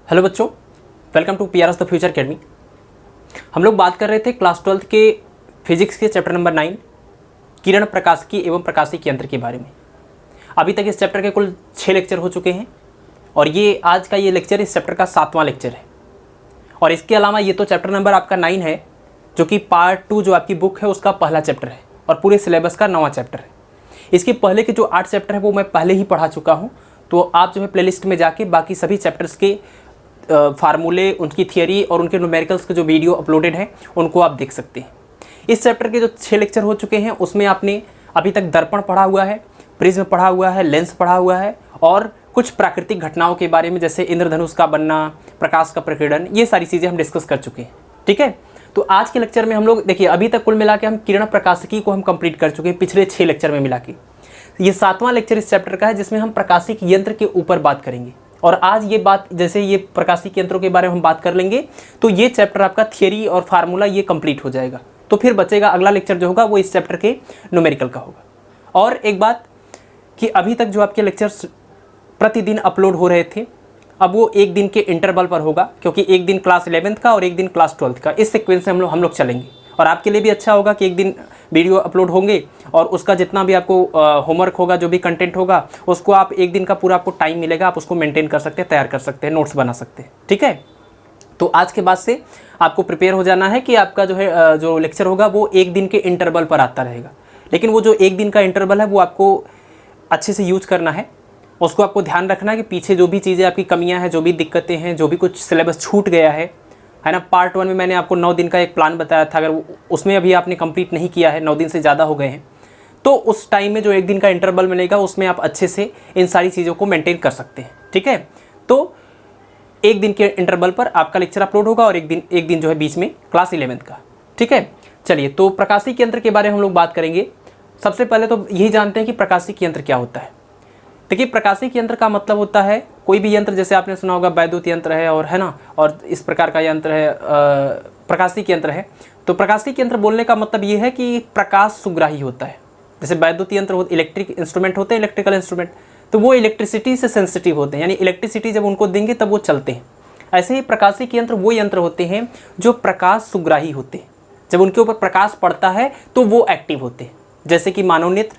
Hello बच्चों, welcome to PRS the future academy. हम लोग बात कर रहे थे क्लास 12th के फिजिक्स के चैप्टर नंबर 9 किरण प्रकाशिकी एवं प्रकाशिकी यंत्र के बारे में। अभी तक इस चैप्टर के कुल 6 लेक्चर हो चुके हैं और ये आज का ये लेक्चर इस चैप्टर का 7वां लेक्चर है। और इसके अलावा ये तो चैप्टर नंबर आपका 9 है, जो कि पार्ट 2 जो आपकी बुक है उसका पहला चैप्टर है और पूरे सिलेबस का 9वां चैप्टर है। इसके पहले के जो 8 चैप्टर है वो मैं पहले ही पढ़ा चुका हूँ, तो आप जो है प्लेलिस्ट में जाके बाकी सभी चैप्टर्स के फार्मूले, उनकी थियरी और उनके न्यूमेरिकल्स के जो वीडियो अपलोडेड हैं उनको आप देख सकते हैं। इस चैप्टर के जो 6 लेक्चर हो चुके हैं उसमें आपने अभी तक दर्पण पढ़ा हुआ है, प्रिज्म पढ़ा हुआ है, लेंस पढ़ा हुआ है और कुछ प्राकृतिक घटनाओं के बारे में जैसे इंद्रधनुष का बनना, प्रकाश का प्रकीर्णन, ये सारी चीज़ें हम डिस्कस कर चुके हैं। ठीक है, तो आज के लेक्चर में हम लोग देखिए अभी तक कुल मिला के हम किरण प्रकाशिकी को हम कंप्लीट कर चुके हैं पिछले 6 लेक्चर में मिला के। ये 7वां लेक्चर इस चैप्टर का है जिसमें हम प्रकाशिक यंत्र के ऊपर बात करेंगे। और आज ये बात जैसे ये प्रकाशिक यंत्रों के बारे में हम बात कर लेंगे तो ये चैप्टर आपका थियरी और फार्मूला ये कंप्लीट हो जाएगा। तो फिर बचेगा अगला लेक्चर जो होगा वो इस चैप्टर के न्यूमेरिकल का होगा। और एक बात कि अभी तक जो आपके लेक्चर्स प्रतिदिन अपलोड हो रहे थे, अब वो एक दिन के इंटरवल पर होगा, क्योंकि एक दिन क्लास 11th का और एक दिन क्लास 12th का, इस सीक्वेंस से हम लोग चलेंगे। और आपके लिए भी अच्छा होगा कि एक दिन वीडियो अपलोड होंगे और उसका जितना भी आपको होमवर्क होगा, जो भी कंटेंट होगा, उसको आप एक दिन का पूरा आपको टाइम मिलेगा, आप उसको मेंटेन कर सकते हैं, तैयार कर सकते हैं, नोट्स बना सकते हैं। ठीक है, तो आज के बाद से आपको प्रिपेयर हो जाना है कि आपका जो है जो लेक्चर होगा वो एक दिन के इंटरवल पर आता रहेगा। लेकिन वो जो एक दिन का इंटरवल है वो आपको अच्छे से यूज करना है, उसको आपको ध्यान रखना है कि पीछे जो भी चीज़ें आपकी कमियां हैं, जो भी दिक्कतें हैं, जो भी कुछ सिलेबस छूट गया है ना। पार्ट 1 में मैंने आपको 9 दिन का एक प्लान बताया था, अगर उसमें अभी आपने कंप्लीट नहीं किया है, 9 दिन से ज़्यादा हो गए हैं, तो उस टाइम में जो एक दिन का इंटरवल मिलेगा उसमें आप अच्छे से इन सारी चीज़ों को मेंटेन कर सकते हैं। ठीक है, तो एक दिन के इंटरवल पर आपका लेक्चर अपलोड होगा और एक दिन जो है बीच में क्लास 11th का। ठीक है, चलिए तो प्रकाशिक यंत्र के बारे में हम लोग बात करेंगे। सबसे पहले तो यही जानते हैं कि प्रकाशिक यंत्र क्या होता है। देखिए, प्रकाशिक यंत्र का मतलब होता है कोई भी यंत्र, जैसे आपने सुना होगा वैद्युत यंत्र है और है ना, और इस प्रकार का यंत्र है प्रकाशिक यंत्र है। तो प्रकाशिक यंत्र बोलने का मतलब ये है कि प्रकाश सुग्राही होता है। जैसे वैद्युत यंत्र इलेक्ट्रिक इंस्ट्रूमेंट होते हैं, इलेक्ट्रिकल इंस्ट्रूमेंट, तो वो इलेक्ट्रिसिटी से सेंसिटिव होते हैं, यानी इलेक्ट्रिसिटी जब उनको देंगे तब वो चलते हैं। ऐसे ही प्रकाशिक यंत्र वो यंत्र होते हैं जो प्रकाश सुग्राही होते हैं, जब उनके ऊपर प्रकाश पड़ता है तो वो एक्टिव होते हैं। जैसे कि मानव नेत्र,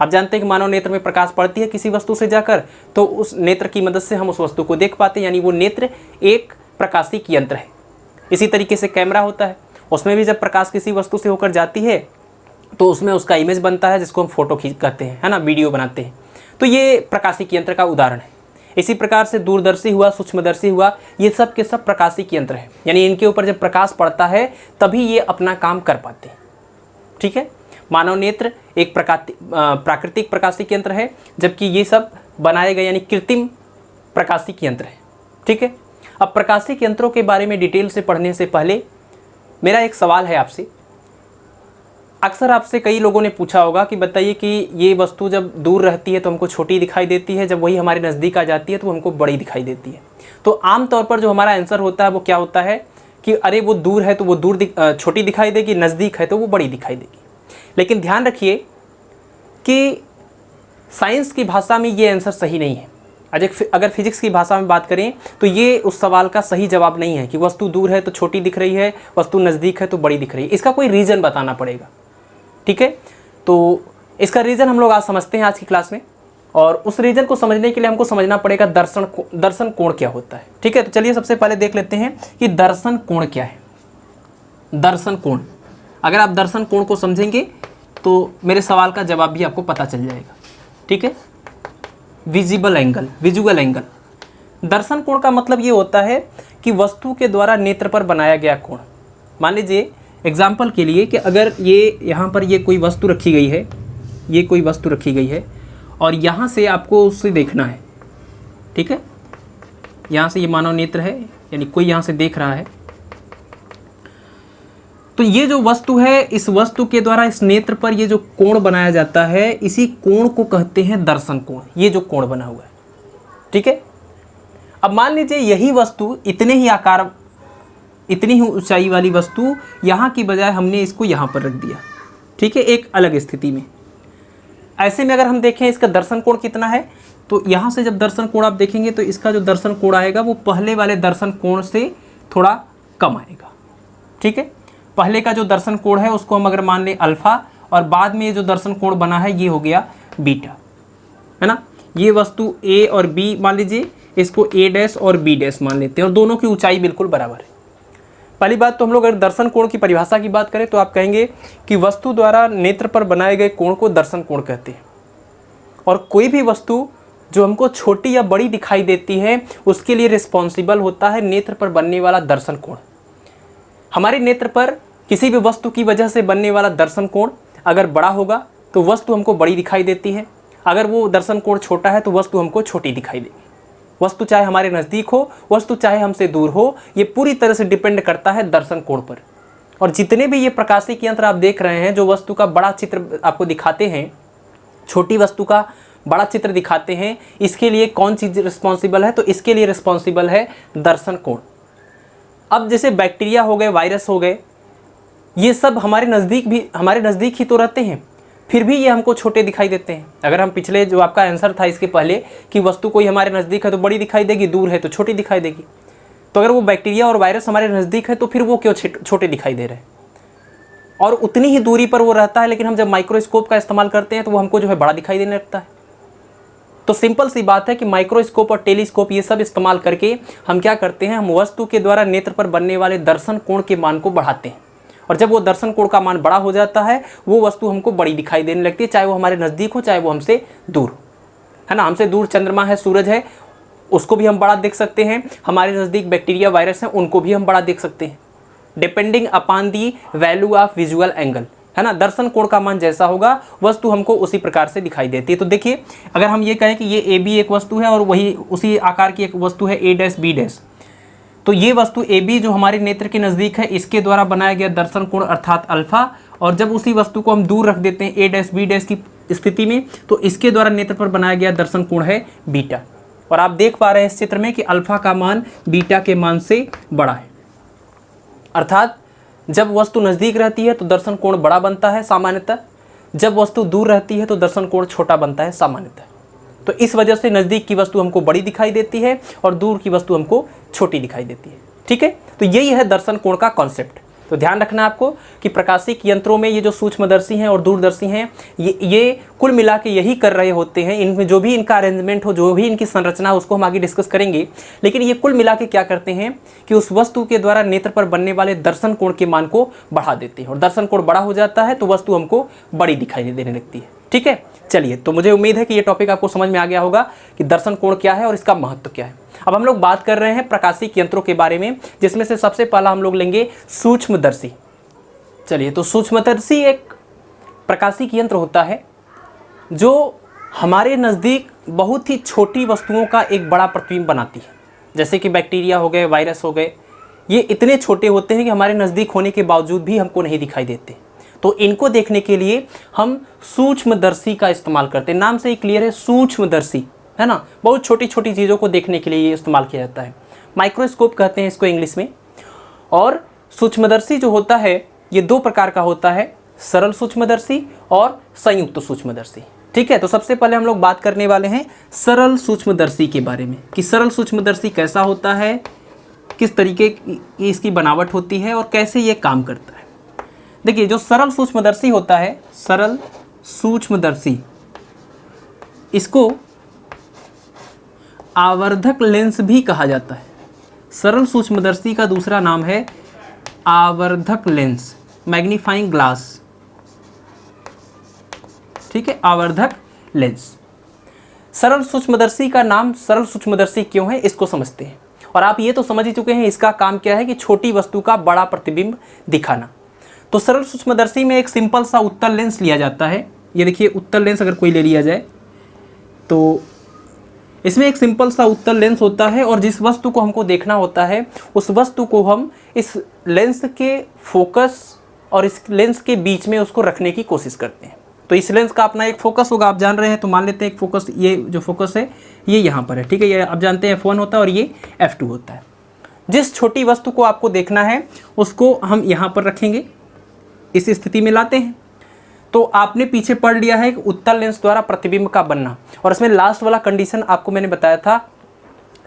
आप जानते हैं कि मानव नेत्र में प्रकाश पड़ती है किसी वस्तु से जाकर, तो उस नेत्र की मदद से हम उस वस्तु को देख पाते हैं, यानी वो नेत्र एक प्रकाशिक यंत्र है। इसी तरीके से कैमरा होता है, उसमें भी जब प्रकाश किसी वस्तु से होकर जाती है तो उसमें उसका इमेज बनता है जिसको हम फोटो खींच करते हैं, है ना, वीडियो बनाते हैं। तो ये प्रकाशिक यंत्र का उदाहरण है। इसी प्रकार से दूरदर्शी हुआ, सूक्ष्मदर्शी हुआ, ये सब के सब प्रकाशिक यंत्र है, यानी इनके ऊपर जब प्रकाश पड़ता है तभी ये अपना काम कर पाते हैं। ठीक है, मानव नेत्र एक प्राकृतिक प्रकाशिक यंत्र है, जबकि ये सब बनाए गए यानी कृत्रिम प्रकाशिक यंत्र है। ठीक है, अब प्रकाशिक यंत्रों के बारे में डिटेल से पढ़ने से पहले मेरा एक सवाल है आपसे। अक्सर आपसे कई लोगों ने पूछा होगा कि बताइए कि ये वस्तु जब दूर रहती है तो हमको छोटी दिखाई देती है, जब वही हमारे नज़दीक आ जाती है तो हमको बड़ी दिखाई देती है। तो आमतौर पर जो हमारा आंसर होता है वो क्या होता है कि अरे वो दूर है तो वो छोटी दिखाई देगी, नज़दीक है तो वो बड़ी दिखाई देगी। लेकिन ध्यान रखिए कि साइंस की भाषा में ये आंसर सही नहीं है। अगर फिजिक्स की भाषा में बात करें तो ये उस सवाल का सही जवाब नहीं है कि वस्तु दूर है तो छोटी दिख रही है, वस्तु नज़दीक है तो बड़ी दिख रही है। इसका कोई रीज़न बताना पड़ेगा। ठीक है, तो इसका रीज़न हम लोग आज समझते हैं आज की क्लास में, और उस रीज़न को समझने के लिए हमको समझना पड़ेगा दर्शन कोण क्या होता है। ठीक है, तो चलिए सबसे पहले देख लेते हैं कि दर्शन कोण क्या है। दर्शन कोण, अगर आप दर्शन कोण को समझेंगे तो मेरे सवाल का जवाब भी आपको पता चल जाएगा। ठीक है, विजुअल एंगल। दर्शन कोण का मतलब ये होता है कि वस्तु के द्वारा नेत्र पर बनाया गया कोण। मान लीजिए एग्जाम्पल के लिए कि अगर ये यहाँ पर ये कोई वस्तु रखी गई है, ये कोई वस्तु रखी गई है और यहाँ से आपको उससे देखना है। ठीक है, यहाँ से ये मानव नेत्र है, यानी कोई यहाँ से देख रहा है, तो ये जो वस्तु है, इस वस्तु के द्वारा इस नेत्र पर ये जो कोण बनाया जाता है, इसी कोण को कहते हैं दर्शन कोण। ये जो कोण बना हुआ है, ठीक है। अब मान लीजिए यही वस्तु इतने ही आकार, इतनी ही ऊंचाई वाली वस्तु यहाँ की बजाय हमने इसको यहाँ पर रख दिया, ठीक है, एक अलग स्थिति में। ऐसे में अगर हम देखें इसका दर्शन कोण कितना है, तो यहाँ से जब दर्शन कोण आप देखेंगे तो इसका जो दर्शन कोण आएगा वो पहले वाले दर्शन कोण से थोड़ा कम आएगा। ठीक है, पहले का जो दर्शन कोण है उसको हम अगर मान लें अल्फा, और बाद में ये जो दर्शन कोण बना है ये हो गया बीटा, है ना। ये वस्तु ए और बी मान लीजिए, इसको ए डैश और बी डैश मान लेते हैं और दोनों की ऊंचाई बिल्कुल बराबर है। पहली बात तो हम लोग अगर दर्शन कोण की परिभाषा की बात करें तो आप कहेंगे कि वस्तु द्वारा नेत्र पर बनाए गए कोण को दर्शन कोण कहते हैं, और कोई भी वस्तु जो हमको छोटी या बड़ी दिखाई देती है उसके लिए रिस्पॉन्सिबल होता है नेत्र पर बनने वाला दर्शन कोण। हमारे नेत्र पर किसी भी वस्तु की वजह से बनने वाला दर्शन कोण अगर बड़ा होगा तो वस्तु हमको बड़ी दिखाई देती है, अगर वो दर्शन कोण छोटा है तो वस्तु हमको छोटी दिखाई देगी। वस्तु चाहे हमारे नज़दीक हो, वस्तु चाहे हमसे दूर हो, ये पूरी तरह से डिपेंड करता है दर्शन कोण पर। और जितने भी ये प्रकाशिक यंत्र आप देख रहे हैं जो वस्तु का बड़ा चित्र आपको दिखाते हैं, छोटी वस्तु का बड़ा चित्र दिखाते हैं, इसके लिए कौन चीज़ रिस्पॉन्सिबल है? तो इसके लिए रिस्पॉन्सिबल है दर्शन कोण। अब जैसे बैक्टीरिया हो गए, वायरस हो गए, ये सब हमारे नज़दीक ही तो रहते हैं, फिर भी ये हमको छोटे दिखाई देते हैं। अगर हम पिछले जो आपका आंसर था इसके पहले कि वस्तु कोई हमारे नज़दीक है तो बड़ी दिखाई देगी, दूर है तो छोटी दिखाई देगी, तो अगर वो बैक्टीरिया और वायरस हमारे नज़दीक है तो फिर वो क्यों छोटे दिखाई दे रहे हैं? और उतनी ही दूरी पर वो रहता है, लेकिन हम जब माइक्रोस्कोप का इस्तेमाल करते हैं तो वो हमको जो है बड़ा दिखाई देने लगता है। तो सिंपल सी बात है कि माइक्रोस्कोप और टेलीस्कोप ये सब इस्तेमाल करके हम क्या करते हैं, हम वस्तु के द्वारा नेत्र पर बनने वाले दर्शन कोण के मान को बढ़ाते हैं, और जब वो दर्शन कोण का मान बड़ा हो जाता है वो वस्तु हमको बड़ी दिखाई देने लगती है, चाहे वो हमारे नज़दीक हो चाहे वो हमसे दूर हो, है ना। हमसे दूर चंद्रमा है, सूरज है, उसको भी हम बड़ा देख सकते हैं, हमारे नज़दीक बैक्टीरिया वायरस हैं उनको भी हम बड़ा देख सकते हैं, depending upon the value of visual angle, है ना। दर्शन कोण का मान जैसा होगा वस्तु हमको उसी प्रकार से दिखाई देती है। तो देखिए, अगर हम ये कहें कि ये ए बी एक वस्तु है और वही उसी आकार की एक वस्तु है ए डैश बी डैश, तो ये वस्तु ए बी जो हमारे नेत्र के नज़दीक है इसके द्वारा बनाया गया दर्शन कोण अर्थात अल्फा, और जब उसी वस्तु को हम दूर रख देते हैं ए डैश बी डैश की स्थिति में तो इसके द्वारा नेत्र पर बनाया गया दर्शन कोण है बीटा। और आप देख पा रहे हैं इस चित्र में कि अल्फा का मान बीटा के मान से बड़ा है, अर्थात जब वस्तु नज़दीक रहती है तो दर्शन कोण बड़ा बनता है सामान्यतः, जब वस्तु दूर रहती है तो दर्शन कोण छोटा बनता है सामान्यतः। तो इस वजह से नज़दीक की वस्तु हमको बड़ी दिखाई देती है और दूर की वस्तु हमको छोटी दिखाई देती है। ठीक है, तो यही है दर्शन कोण का कॉन्सेप्ट। तो ध्यान रखना आपको कि प्रकाशिक यंत्रों में ये जो सूक्ष्मदर्शी हैं और दूरदर्शी हैं ये कुल मिला के यही कर रहे होते हैं। इनमें जो भी इनका अरेंजमेंट हो, जो भी इनकी संरचना हो, उसको हम आगे डिस्कस करेंगे, लेकिन ये कुल मिला के क्या करते हैं कि उस वस्तु के द्वारा नेत्र पर बनने वाले दर्शन कोण के मान को बढ़ा देते हैं, और दर्शन कोण बड़ा हो जाता है तो वस्तु हमको बड़ी दिखाई देने लगती है। ठीक है, चलिए, तो मुझे उम्मीद है कि ये टॉपिक आपको समझ में आ गया होगा कि दर्शन कोण क्या है और इसका महत्व क्या है। अब हम लोग बात कर रहे हैं प्रकाशिक यंत्रों के बारे में, जिसमें से सबसे पहला हम लोग लेंगे सूक्ष्मदर्शी। चलिए, तो सूक्ष्मदर्शी एक प्रकाशिक यंत्र होता है जो हमारे नज़दीक बहुत ही छोटी वस्तुओं का एक बड़ा प्रतिबिंब बनाती है। जैसे कि बैक्टीरिया हो गए, वायरस हो गए, ये इतने छोटे होते हैं कि हमारे नज़दीक होने के बावजूद भी हमको नहीं दिखाई देते। तो इनको देखने के लिए हम सूक्ष्मदर्शी का इस्तेमाल करते हैं। नाम से ही क्लियर है, सूक्ष्मदर्शी, है ना। बहुत छोटी छोटी चीज़ों को देखने के लिए ये इस्तेमाल किया जाता है। माइक्रोस्कोप कहते हैं इसको इंग्लिश में। और सूक्ष्मदर्शी जो होता है ये दो प्रकार का होता है, सरल सूक्ष्मदर्शी और संयुक्त सूक्ष्मदर्शी। ठीक है, तो सबसे पहले हम लोग बात करने वाले हैं सरल सूक्ष्मदर्शी के बारे में कि सरल सूक्ष्मदर्शी कैसा होता है, किस तरीके की इसकी बनावट होती है और कैसे ये काम करता है। देखिए, जो सरल सूक्ष्मदर्शी होता है, सरल सूक्ष्मदर्शी, इसको आवर्धक लेंस भी कहा जाता है। सरल सूक्ष्मदर्शी का दूसरा नाम है आवर्धक लेंस, मैग्नीफाइंग ग्लास। ठीक है, आवर्धक लेंस। सरल सूक्ष्मदर्शी का नाम सरल सूक्ष्मदर्शी क्यों है, इसको समझते हैं। और आप ये तो समझ ही चुके हैं इसका काम क्या है कि छोटी वस्तु का बड़ा प्रतिबिंब दिखाना। तो सरल सूक्ष्मदर्शी में एक सिंपल सा उत्तल लेंस लिया जाता है। ये देखिए, उत्तल लेंस अगर कोई ले लिया जाए तो इसमें एक सिंपल सा उत्तल लेंस होता है, और जिस वस्तु को हमको देखना होता है उस वस्तु को हम इस लेंस के फोकस और इस लेंस के बीच में उसको रखने की कोशिश करते हैं। तो इस लेंस का अपना एक फोकस होगा, आप जान रहे हैं। तो मान लेते हैं एक फोकस, ये जो फोकस है ये यहाँ पर है। ठीक है, ये आप जानते हैं F1 होता है और ये F2 होता है। जिस छोटी वस्तु को आपको देखना है उसको हम यहाँ पर रखेंगे, इस स्थिति में लाते हैं। तो आपने पीछे पढ़ लिया है कि उत्तल लेंस द्वारा प्रतिबिंब का बनना, और इसमें लास्ट वाला कंडीशन आपको मैंने बताया था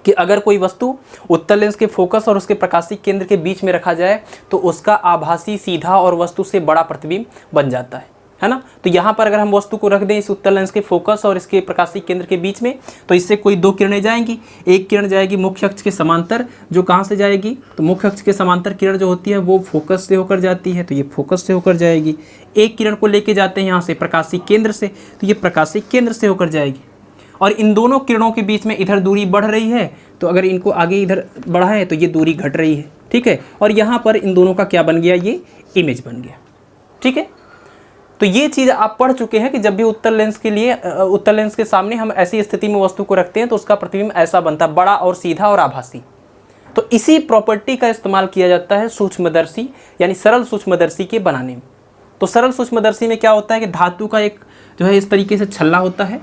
कि अगर कोई वस्तु उत्तल लेंस के फोकस और उसके प्रकाशीय केंद्र के बीच में रखा जाए तो उसका आभासी सीधा और वस्तु से बड़ा प्रतिबिंब बन जाता है ना। तो यहाँ पर अगर हम वस्तु को रख दें इस उत्तल लेंस के फोकस और इसके प्रकाशीय केंद्र के बीच में, तो इससे कोई दो किरणें जाएंगी। एक किरण जाएगी मुख्य अक्ष के समांतर, जो कहाँ से जाएगी, तो मुख्य अक्ष के समांतर किरण जो होती है वो फोकस से होकर जाती है, तो ये फोकस से होकर जाएगी। एक किरण को लेके जाते हैं यहाँ से प्रकाशीय केंद्र से, तो ये प्रकाशीय केंद्र से होकर जाएगी। और इन दोनों किरणों के बीच में इधर दूरी बढ़ रही है, तो अगर इनको आगे इधर बढ़ाएं तो ये दूरी घट रही है, ठीक है। और यहाँ पर इन दोनों का क्या बन गया, ये इमेज बन गया, ठीक है। तो ये चीज़ आप पढ़ चुके हैं कि जब भी उत्तल लेंस के लिए उत्तल लेंस के सामने हम ऐसी स्थिति में वस्तु को रखते हैं तो उसका प्रतिबिंब ऐसा बनता है, बड़ा और सीधा और आभासी। तो इसी प्रॉपर्टी का इस्तेमाल किया जाता है सूक्ष्मदर्शी यानी सरल सूक्ष्मदर्शी के बनाने में। तो सरल सूक्ष्मदर्शी में क्या होता है कि धातु का एक जो है इस तरीके से छल्ला होता है,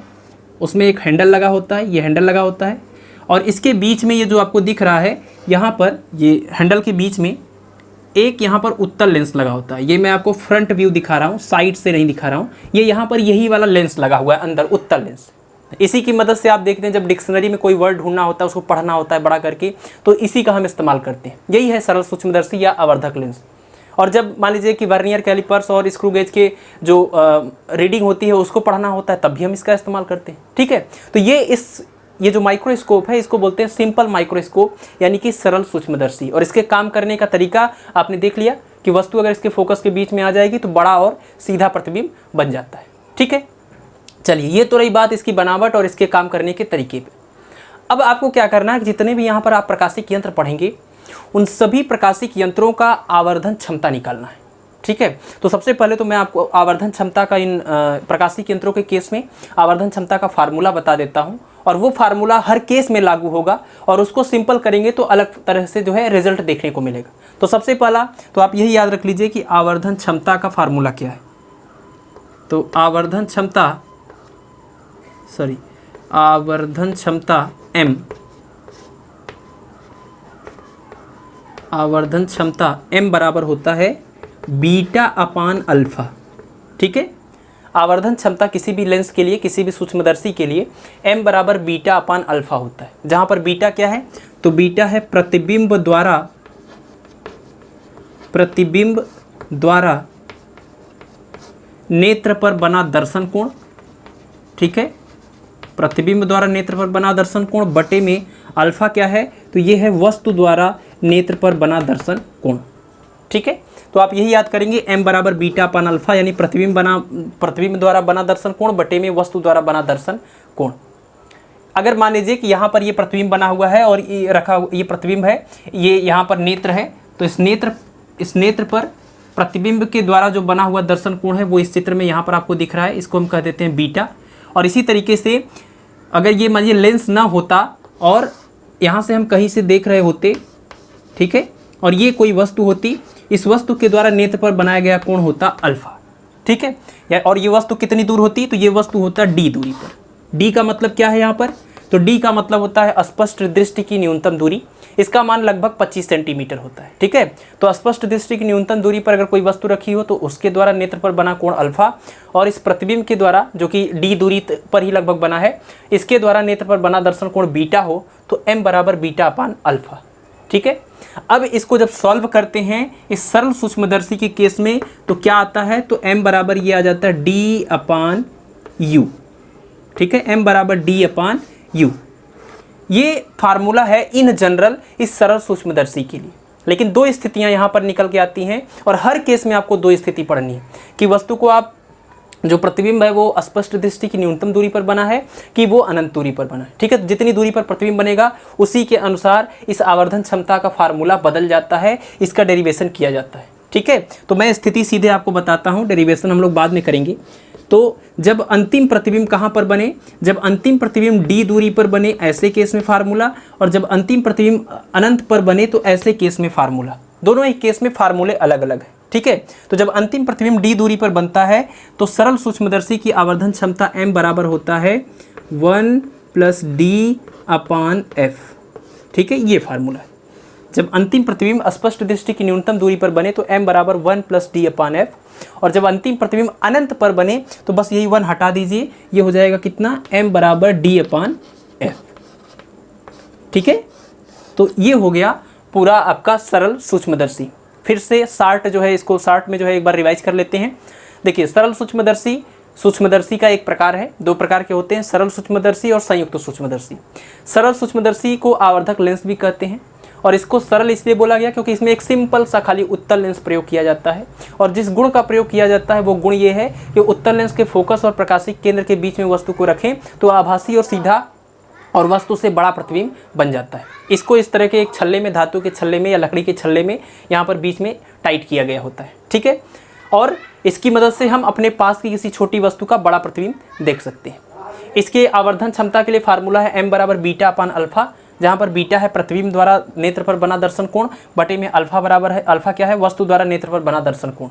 उसमें एक हैंडल लगा होता है, ये हैंडल लगा होता है, और इसके बीच में ये जो आपको दिख रहा है यहाँ पर, ये हैंडल के बीच में एक यहाँ पर उत्तल लेंस लगा होता है। ये मैं आपको फ्रंट व्यू दिखा रहा हूँ, साइड से नहीं दिखा रहा हूँ। ये यहाँ पर यही वाला लेंस लगा हुआ है अंदर, उत्तल लेंस। इसी की मदद से आप देखते हैं जब डिक्शनरी में कोई वर्ड ढूंढना होता है, उसको पढ़ना होता है बड़ा करके, तो इसी का हम इस्तेमाल करते हैं। यही है सरल सूक्ष्मदर्शी या आवर्धक लेंस। और जब मान लीजिए कि वर्नियर कैलिपर्स और स्क्रू गेज के जो रीडिंग होती है उसको पढ़ना होता है, तब भी हम इसका इस्तेमाल करते हैं, ठीक है। तो ये जो माइक्रोस्कोप है इसको बोलते हैं सिंपल माइक्रोस्कोप यानी कि सरल सूक्ष्मदर्शी। और इसके काम करने का तरीका आपने देख लिया कि वस्तु अगर इसके फोकस के बीच में आ जाएगी तो बड़ा और सीधा प्रतिबिंब बन जाता है, ठीक है। चलिए, ये तो रही बात इसकी बनावट और इसके काम करने के तरीके पे। अब आपको क्या करना है कि जितने भी यहाँ पर आप प्रकाशिक यंत्र पढ़ेंगे उन सभी प्रकाशिक यंत्रों का आवर्धन क्षमता निकालना है, ठीक है। तो सबसे पहले तो मैं आपको आवर्धन क्षमता का इन प्रकाशिक यंत्रों के केस में आवर्धन क्षमता का फार्मूला बता देता हूँ, और वो फार्मूला हर केस में लागू होगा, और उसको सिंपल करेंगे तो अलग तरह से जो है रिजल्ट देखने को मिलेगा। तो सबसे पहला तो आप यही याद रख लीजिए कि आवर्धन क्षमता का फार्मूला क्या है। तो आवर्धन क्षमता M, आवर्धन क्षमता M बराबर होता है बीटा अपान अल्फा, ठीक है। आवर्धन क्षमता किसी भी लेंस के लिए, किसी भी सूक्ष्मदर्शी के लिए M बराबर बीटा अपान अल्फा होता है, जहाँ पर बीटा क्या है, तो बीटा है प्रतिबिंब द्वारा नेत्र पर बना दर्शन कोण, ठीक है। प्रतिबिंब द्वारा नेत्र पर बना दर्शन कोण बटे में अल्फा क्या है, तो ये है वस्तु द्वारा नेत्र पर बना दर्शन कोण, ठीक है। तो आप यही याद करेंगे M बराबर बीटा अपान अल्फा यानी प्रतिबिंब द्वारा बना दर्शन कोण बटे में वस्तु द्वारा बना दर्शन कोण। अगर मान लीजिए कि यहाँ पर ये प्रतिबिंब बना हुआ है और ये प्रतिबिंब है, ये यहाँ पर नेत्र है, तो इस नेत्र पर प्रतिबिंब के द्वारा जो बना हुआ दर्शन कोण है वो इस चित्र में यहाँ पर आपको दिख रहा है, इसको हम कह देते हैं बीटा। और इसी तरीके से अगर ये मान लीजिए लेंस ना होता और यहाँ से हम कहीं से देख रहे होते, ठीक है, और ये कोई वस्तु होती, इस वस्तु के द्वारा नेत्र पर बनाया गया कोण होता अल्फा, ठीक है। और ये वस्तु कितनी दूर होती, तो ये वस्तु होता d दूरी पर। d का मतलब क्या है यहाँ पर, तो d का मतलब होता है स्पष्ट दृष्टि की न्यूनतम दूरी। इसका मान लगभग 25 सेंटीमीटर होता है, ठीक है। तो स्पष्ट दृष्टि की न्यूनतम दूरी पर अगर कोई वस्तु रखी हो तो उसके द्वारा नेत्र पर बना कोण अल्फा, और इस प्रतिबिंब के द्वारा जो कि d दूरी पर ही लगभग बना है, इसके द्वारा नेत्र पर बना दर्शन कोण बीटा हो तो M बराबर बीटा अपान अल्फा, ठीक है। अब इसको जब सॉल्व करते हैं इस सरल सूक्ष्मदर्शी के केस में तो क्या आता है, तो M बराबर ये आ जाता है D अपान U, ठीक है। M बराबर D अपान U, ये फार्मूला है इन जनरल इस सरल सूक्ष्मदर्शी के लिए। लेकिन दो स्थितियां यहाँ पर निकल के आती हैं, और हर केस में आपको दो स्थिति पढ़नी है कि वस्तु को आप जो प्रतिबिंब है वो स्पष्ट दृष्टि की न्यूनतम दूरी पर बना है कि वो अनंत दूरी पर बना है, ठीक है। जितनी दूरी पर प्रतिबिंब बनेगा उसी के अनुसार इस आवर्धन क्षमता का फार्मूला बदल जाता है, इसका डेरिवेशन किया जाता है, ठीक है। तो मैं स्थिति सीधे आपको बताता हूँ, डेरिवेशन हम लोग बाद में करेंगे। तो जब अंतिम प्रतिबिंब कहाँ पर बने, जब अंतिम प्रतिबिंब d दूरी पर बने ऐसे केस में फार्मूला, और जब अंतिम प्रतिबिंब अनंत पर बने तो ऐसे केस में फार्मूला। दोनों ही केस में फार्मूले अलग अलग हैं, ठीक है। तो जब अंतिम प्रतिबिंब d दूरी पर बनता है तो सरल सूक्ष्मदर्शी की आवर्धन क्षमता M बराबर होता है 1 + d/f, ठीक है, ये फार्मूला है। जब अंतिम प्रतिबिंब स्पष्ट दृष्टि की न्यूनतम दूरी पर बने तो m बराबर 1 + d/f, और जब अंतिम प्रतिबिंब अनंत पर बने तो बस यही 1 हटा दीजिए, ये हो जाएगा कितना, m बराबर d/f। ठीक है, तो ये हो गया पूरा आपका सरल सूक्ष्मदर्शी। फिर से शार्ट जो है, इसको शार्ट में जो है एक बार रिवाइज कर लेते हैं। देखिए, सरल सूक्ष्मदर्शी सूक्ष्मदर्शी का एक प्रकार है, दो प्रकार के होते हैं, सरल सूक्ष्मदर्शी और संयुक्त सूक्ष्मदर्शी। सरल सूक्ष्मदर्शी को आवर्धक लेंस भी कहते हैं, और इसको सरल इसलिए बोला गया क्योंकि इसमें एक सिंपल सा खाली उत्तल लेंस प्रयोग किया जाता है, और जिस गुण का प्रयोग किया जाता है वो गुण ये है कि उत्तल लेंस के फोकस और प्रकाशिक केंद्र के बीच में वस्तु को रखें तो आभासी और सीधा और वस्तु से बड़ा प्रतिबिंब बन जाता है। इसको इस तरह के एक छल्ले में, धातु के छल्ले में या लकड़ी के छल्ले में यहाँ पर बीच में टाइट किया गया होता है। ठीक है, और इसकी मदद से हम अपने पास की किसी छोटी वस्तु का बड़ा प्रतिबिंब देख सकते हैं। इसके आवर्धन क्षमता के लिए फार्मूला है m बराबर β/α, जहाँ पर बीटा है प्रतिबिंब द्वारा नेत्र पर बना दर्शन कोण, बटे में अल्फा बराबर है, अल्फा क्या है, वस्तु द्वारा नेत्र पर बना दर्शन कोण।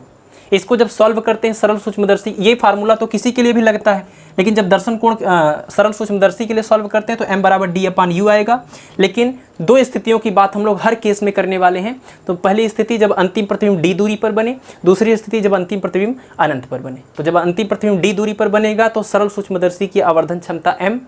इसको जब सॉल्व करते हैं सरल सूक्ष्मदर्शी, ये फार्मूला तो किसी के लिए भी लगता है, लेकिन जब दर्शन कोण सरल सूक्ष्मदर्शी के लिए सॉल्व करते हैं तो m बराबर d/u आएगा। लेकिन दो स्थितियों की बात हम लोग हर केस में करने वाले हैं। तो पहली स्थिति जब अंतिम प्रतिबिंब d दूरी पर बने, दूसरी स्थिति जब अंतिम प्रतिबिंब अनंत पर बने। तो जब अंतिम प्रतिबिंब d दूरी पर बनेगा तो सरल सूक्ष्मदर्शी की आवर्धन क्षमता m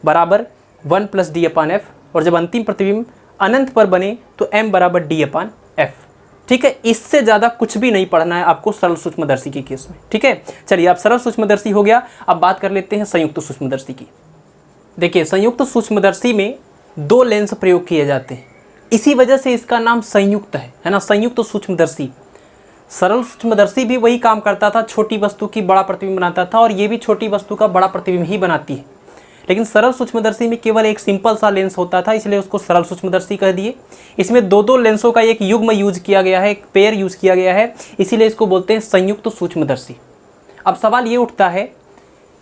बराबर 1 + d/f, और जब अंतिम प्रतिबिंब अनंत पर बने तो m बराबर d/f। ठीक है, इससे ज़्यादा कुछ भी नहीं पढ़ना है आपको सरल सूक्ष्मदर्शी के केस में। ठीक है, चलिए अब सरल सूक्ष्मदर्शी हो गया, अब बात कर लेते हैं संयुक्त सूक्ष्मदर्शी की। देखिए, संयुक्त सूक्ष्मदर्शी में दो लेंस प्रयोग किए जाते हैं, इसी वजह से इसका नाम संयुक्त है ना, संयुक्त सूक्ष्मदर्शी। सरल सूक्ष्मदर्शी भी वही काम करता था, छोटी वस्तु की बड़ा प्रतिबिंब बनाता था, और ये भी छोटी वस्तु का बड़ा प्रतिबिंब ही बनाती है। लेकिन सरल सूक्ष्मदर्शी में केवल एक सिंपल सा लेंस होता था, इसलिए उसको सरल सूक्ष्मदर्शी कह दिए। इसमें दो लेंसों का एक युग्म यूज किया गया है, एक पेयर यूज किया गया है, इसीलिए इसको बोलते हैं संयुक्त सूक्ष्मदर्शी। अब सवाल ये उठता है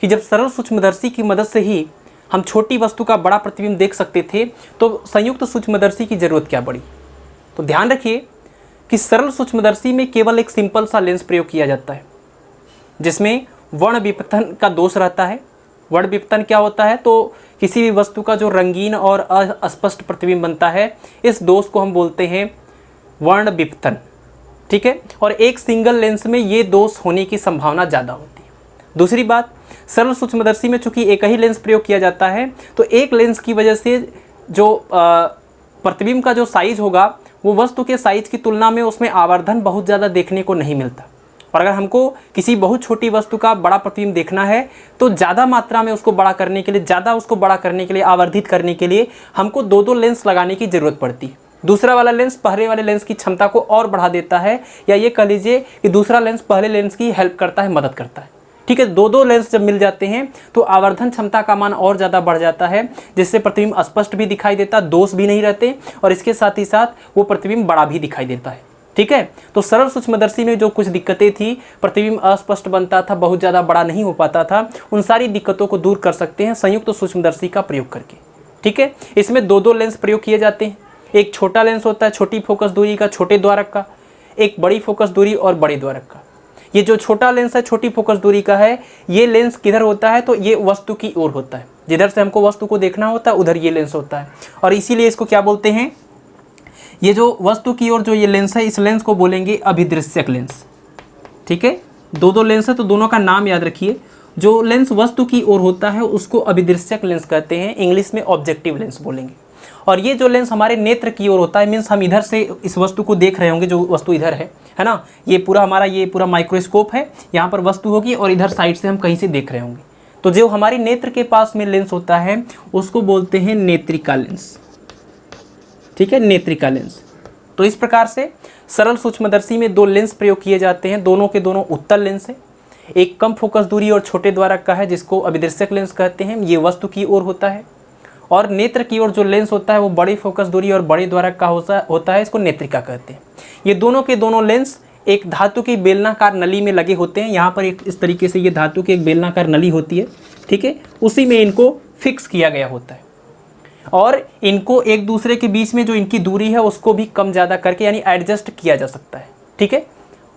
कि जब सरल सूक्ष्मदर्शी की मदद से ही हम छोटी वस्तु का बड़ा प्रतिबिंब देख सकते थे तो संयुक्त सूक्ष्मदर्शी की जरूरत क्या पड़ी। तो ध्यान रखिए कि सरल सूक्ष्मदर्शी में केवल एक सिंपल सा लेंस प्रयोग किया जाता है, जिसमें वर्ण विपथन का दोष रहता है। वर्ण विपथन क्या होता है, तो किसी भी वस्तु का जो रंगीन और अस्पष्ट प्रतिबिंब बनता है, इस दोष को हम बोलते हैं वर्ण विपथन। ठीक है, और एक सिंगल लेंस में ये दोष होने की संभावना ज़्यादा होती है। दूसरी बात, सरल सूक्ष्मदर्शी में चूंकि एक ही लेंस प्रयोग किया जाता है तो एक लेंस की वजह से जो प्रतिबिंब का जो साइज होगा वो वस्तु के साइज की तुलना में उसमें आवर्धन बहुत ज़्यादा देखने को नहीं मिलता। और अगर हमको किसी बहुत छोटी वस्तु का बड़ा प्रतिबिंब देखना है तो ज़्यादा मात्रा में उसको बड़ा करने के लिए, आवर्धित करने के लिए हमको दो लेंस लगाने की ज़रूरत पड़ती है। दूसरा वाला लेंस पहले वाले लेंस की क्षमता को और बढ़ा देता है, या ये कह लीजिए कि दूसरा लेंस पहले लेंस की हेल्प करता है, मदद करता है। ठीक है, दो लेंस जब मिल जाते हैं तो आवर्धन क्षमता का मान और ज़्यादा बढ़ जाता है, जिससे प्रतिबिंब स्पष्ट भी दिखाई देता, दोष भी नहीं रहते, और इसके साथ ही साथ वो प्रतिबिंब बड़ा भी दिखाई देता है। ठीक है, तो सरल सूक्ष्मदर्शी में जो कुछ दिक्कतें थी, प्रतिबिंब अस्पष्ट बनता था, बहुत ज़्यादा बड़ा नहीं हो पाता था, उन सारी दिक्कतों को दूर कर सकते हैं संयुक्त सूक्ष्मदर्शी का प्रयोग करके। ठीक है, इसमें दो लेंस प्रयोग किए जाते हैं। एक छोटा लेंस होता है छोटी फोकस दूरी का, छोटे द्वारक का, एक बड़ी फोकस दूरी और बड़े द्वारक का। ये जो छोटा लेंस है छोटी फोकस दूरी का है, ये लेंस किधर होता है, तो ये वस्तु की ओर होता है, जिधर से हमको वस्तु को देखना होता है उधर ये लेंस होता है, और इसीलिए इसको क्या बोलते हैं, ये जो वस्तु की ओर जो ये लेंस है, इस लेंस को बोलेंगे अभिदृश्यक लेंस। ठीक है, दो लेंस है तो दोनों का नाम याद रखिए। जो लेंस वस्तु की ओर होता है उसको अभिदृश्यक लेंस कहते हैं, इंग्लिश में ऑब्जेक्टिव लेंस बोलेंगे। और ये जो लेंस हमारे नेत्र की ओर होता है, मीन्स हम इधर से इस वस्तु को देख रहे होंगे, जो वस्तु इधर है ना, ये पूरा हमारा ये पूरा माइक्रोस्कोप है, यहाँ पर वस्तु होगी और इधर साइड से हम कहीं से देख रहे होंगे। तो जो हमारे नेत्र के पास में लेंस होता है उसको बोलते हैं नेत्रिका लेंस। ठीक है, नेत्रिका लेंस। तो इस प्रकार से सरल सूक्ष्मदर्शी में दो लेंस प्रयोग किए जाते हैं, दोनों के दोनों उत्तल लेंस है। एक कम फोकस दूरी और छोटे द्वारक का है जिसको अभिदृश्यक लेंस कहते हैं, ये वस्तु की ओर होता है। और नेत्र की ओर जो लेंस होता है वो बड़ी फोकस दूरी और बड़े द्वारक का होता है, इसको नेत्रिका कहते हैं। ये दोनों के दोनों लेंस एक धातु की बेलनाकार नली में लगे होते हैं। यहाँ पर एक इस तरीके से ये धातु की एक बेलनाकार नली होती है। ठीक है, उसी में इनको फिक्स किया गया होता है, और इनको एक दूसरे के बीच में जो इनकी दूरी है उसको भी कम ज़्यादा करके यानी एडजस्ट किया जा सकता है। ठीक है,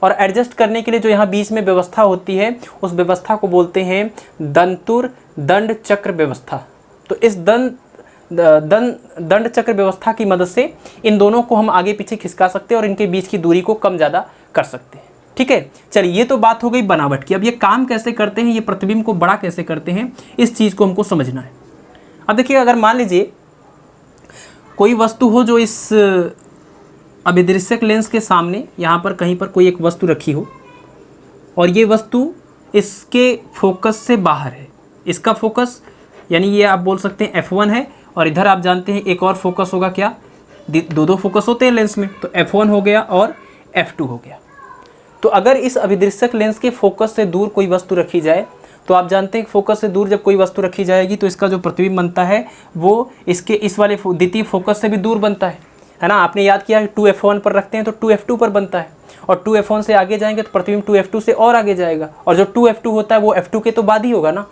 और एडजस्ट करने के लिए जो यहाँ बीच में व्यवस्था होती है उस व्यवस्था को बोलते हैं दंतुर दंड चक्र व्यवस्था। तो इस दंड चक्र व्यवस्था की मदद से इन दोनों को हम आगे पीछे खिसका सकते हैं और इनके बीच की दूरी को कम ज़्यादा कर सकते हैं। ठीक है, चलिए ये तो बात हो गई बनावट की। अब ये काम कैसे करते हैं, ये प्रतिबिंब को बड़ा कैसे करते हैं, इस चीज़ को हमको समझना है। अब देखिए, अगर मान लीजिए कोई वस्तु हो जो इस अभिदृश्यक लेंस के सामने यहाँ पर कहीं पर कोई एक वस्तु रखी हो और ये वस्तु इसके फोकस से बाहर है। इसका फोकस यानी ये आप बोल सकते हैं F1 है और इधर आप जानते हैं एक और फोकस होगा, क्या, दो फोकस होते हैं लेंस में, तो F1 हो गया और F2 हो गया। तो अगर इस अभिदृश्यक लेंस के फोकस से दूर कोई वस्तु रखी जाए तो आप जानते हैं फोकस से दूर जब कोई वस्तु रखी जाएगी तो इसका जो प्रतिबिंब बनता है वो इसके इस वाले द्वितीय फोकस से भी दूर बनता है ना। आपने याद किया 2F1 पर रखते हैं तो 2F2 पर बनता है और 2F1 से आगे जाएंगे तो प्रतिबिंब 2F2 से और आगे जाएगा और जो 2F2 होता है वो F2 के तो बाद ही होगा ना।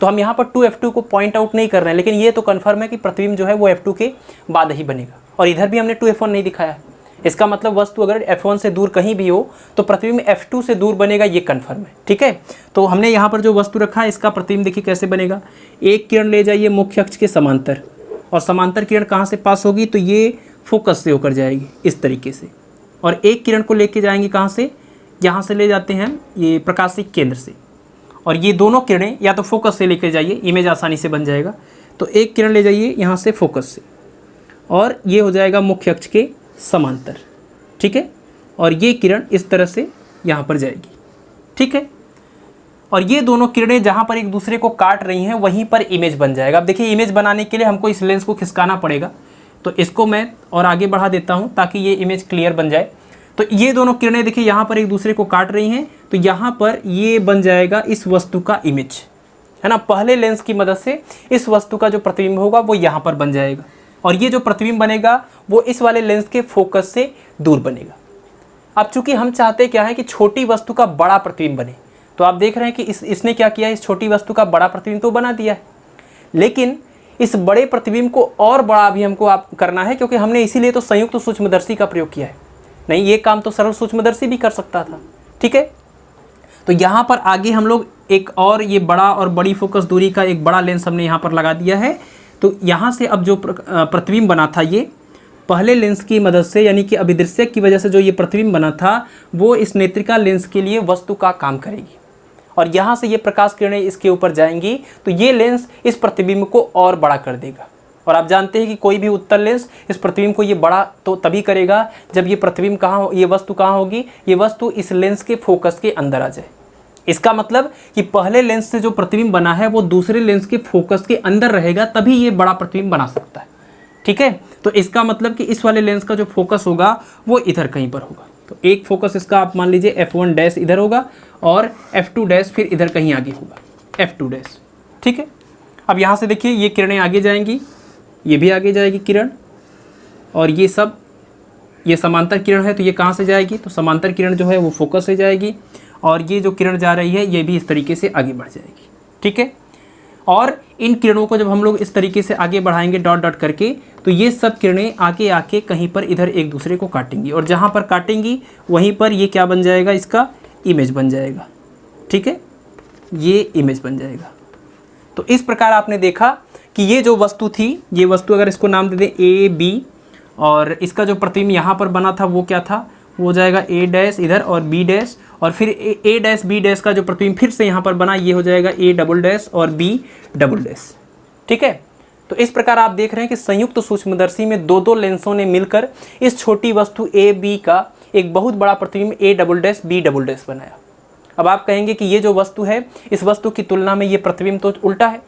तो हम यहाँ पर 2F2 को पॉइंट आउट नहीं कर रहे हैं, लेकिन ये तो कन्फर्म है कि प्रतिबिंब जो है वो F2 के बाद ही बनेगा। और इधर भी हमने 2F1 नहीं दिखाया है, इसका मतलब वस्तु अगर F1 से दूर कहीं भी हो तो प्रतिबिंब F2 से दूर बनेगा, ये कन्फर्म है। ठीक है, तो हमने यहाँ पर जो वस्तु रखा है इसका प्रतिबिंब देखिए कैसे बनेगा। एक किरण ले जाइए मुख्य अक्ष के समांतर और समांतर किरण कहाँ से पास होगी, तो ये फोकस से होकर जाएगी इस तरीके से, और एक किरण को लेके जाएंगे कहाँ से, यहाँ से ले जाते हैं ये प्रकाशीय केंद्र से, और ये दोनों किरणें या तो फोकस से लेकर जाइए, इमेज आसानी से बन जाएगा। तो एक किरण ले जाइए यहाँ से फोकस से और ये हो जाएगा मुख्य अक्ष के समांतर। ठीक है, और ये किरण इस तरह से यहाँ पर जाएगी। ठीक है, और ये दोनों किरणें जहाँ पर एक दूसरे को काट रही हैं वहीं पर इमेज बन जाएगा। अब देखिए, इमेज बनाने के लिए हमको इस लेंस को खिसकाना पड़ेगा, तो इसको मैं और आगे बढ़ा देता हूँ ताकि ये इमेज क्लियर बन जाए। तो ये दोनों किरणें देखिए यहाँ पर एक दूसरे को काट रही हैं, तो यहाँ पर ये बन जाएगा इस वस्तु का इमेज, है ना। पहले लेंस की मदद से इस वस्तु का जो प्रतिबिंब होगा वो यहाँ पर बन जाएगा और ये जो प्रतिबिंब बनेगा वो इस वाले लेंस के फोकस से दूर बनेगा। अब चूंकि हम चाहते क्या है कि छोटी वस्तु का बड़ा प्रतिबिंब बने, तो आप देख रहे हैं कि इसने क्या किया है, इस छोटी वस्तु का बड़ा प्रतिबिंब तो बना दिया है, लेकिन इस बड़े प्रतिबिंब को और बड़ा भी हमको आप करना है, क्योंकि हमने इसीलिए तो संयुक्त सूक्ष्मदर्शी का प्रयोग किया है। नहीं, ये काम तो सरल सूक्ष्मदर्शी भी कर सकता था। ठीक है, तो यहाँ पर आगे हम लोग एक और ये बड़ा और बड़ी फोकस दूरी का एक बड़ा लेंस हमने यहाँ पर लगा दिया है। तो यहाँ से अब जो प्रतिबिंब बना था ये पहले लेंस की मदद से, यानी कि अभिदृश्यक की वजह से जो ये प्रतिबिंब बना था वो इस नेत्रिका लेंस के लिए वस्तु का काम करेगी और यहाँ से ये प्रकाश किरणें इसके ऊपर जाएंगी, तो ये लेंस इस प्रतिबिंब को और बड़ा कर देगा। और आप जानते हैं कि कोई भी उत्तल लेंस इस प्रतिबिंब को ये बड़ा तो तभी करेगा जब ये प्रतिबिंब कहाँ, ये वस्तु कहाँ होगी, ये वस्तु इस लेंस के फोकस के अंदर आ जाए। इसका मतलब कि पहले लेंस से जो प्रतिबिंब बना है वो दूसरे लेंस के फोकस के अंदर रहेगा, तभी ये बड़ा प्रतिबिंब बना सकता है। ठीक है, तो इसका मतलब कि इस वाले लेंस का जो फोकस होगा वो इधर कहीं पर होगा। तो एक फोकस इसका आप मान लीजिए F1 डैश इधर होगा और F2 डैश फिर इधर कहीं आगे होगा, F2 डैश। ठीक है, अब यहाँ से देखिए ये किरणें आगे जाएंगी, ये भी आगे जाएगी किरण, और ये सब ये समांतर किरण है तो ये कहाँ से जाएगी, तो समांतर किरण जो है वो फोकस से जाएगी, और ये जो किरण जा रही है ये भी इस तरीके से आगे बढ़ जाएगी। ठीक है, और इन किरणों को जब हम लोग इस तरीके से आगे बढ़ाएंगे डॉट डॉट करके, तो ये सब किरणें आगे आके कहीं पर इधर एक दूसरे को काटेंगी, और जहाँ पर काटेंगी वहीं पर ये क्या बन जाएगा, इसका इमेज बन जाएगा। ठीक है, ये इमेज बन जाएगा। तो इस प्रकार आपने देखा कि ये जो वस्तु थी, ये वस्तु अगर इसको नाम दे दें A B, और इसका जो प्रतिबिंब यहाँ पर बना था वो क्या था, वो हो जाएगा A डैश इधर और B डैश, और फिर A डैश B डैश का जो प्रतिबिंब फिर से यहाँ पर बना ये हो जाएगा A डबल डैश और B डबल डैश। ठीक है, तो इस प्रकार आप देख रहे हैं कि संयुक्त सूक्ष्मदर्शी में दो दो लेंसों ने मिलकर इस छोटी वस्तु A B का एक बहुत बड़ा प्रतिबिंब A double dash B double dash बनाया। अब आप कहेंगे कि ये जो वस्तु है इस वस्तु की तुलना में ये प्रतिबिंब तो उल्टा है,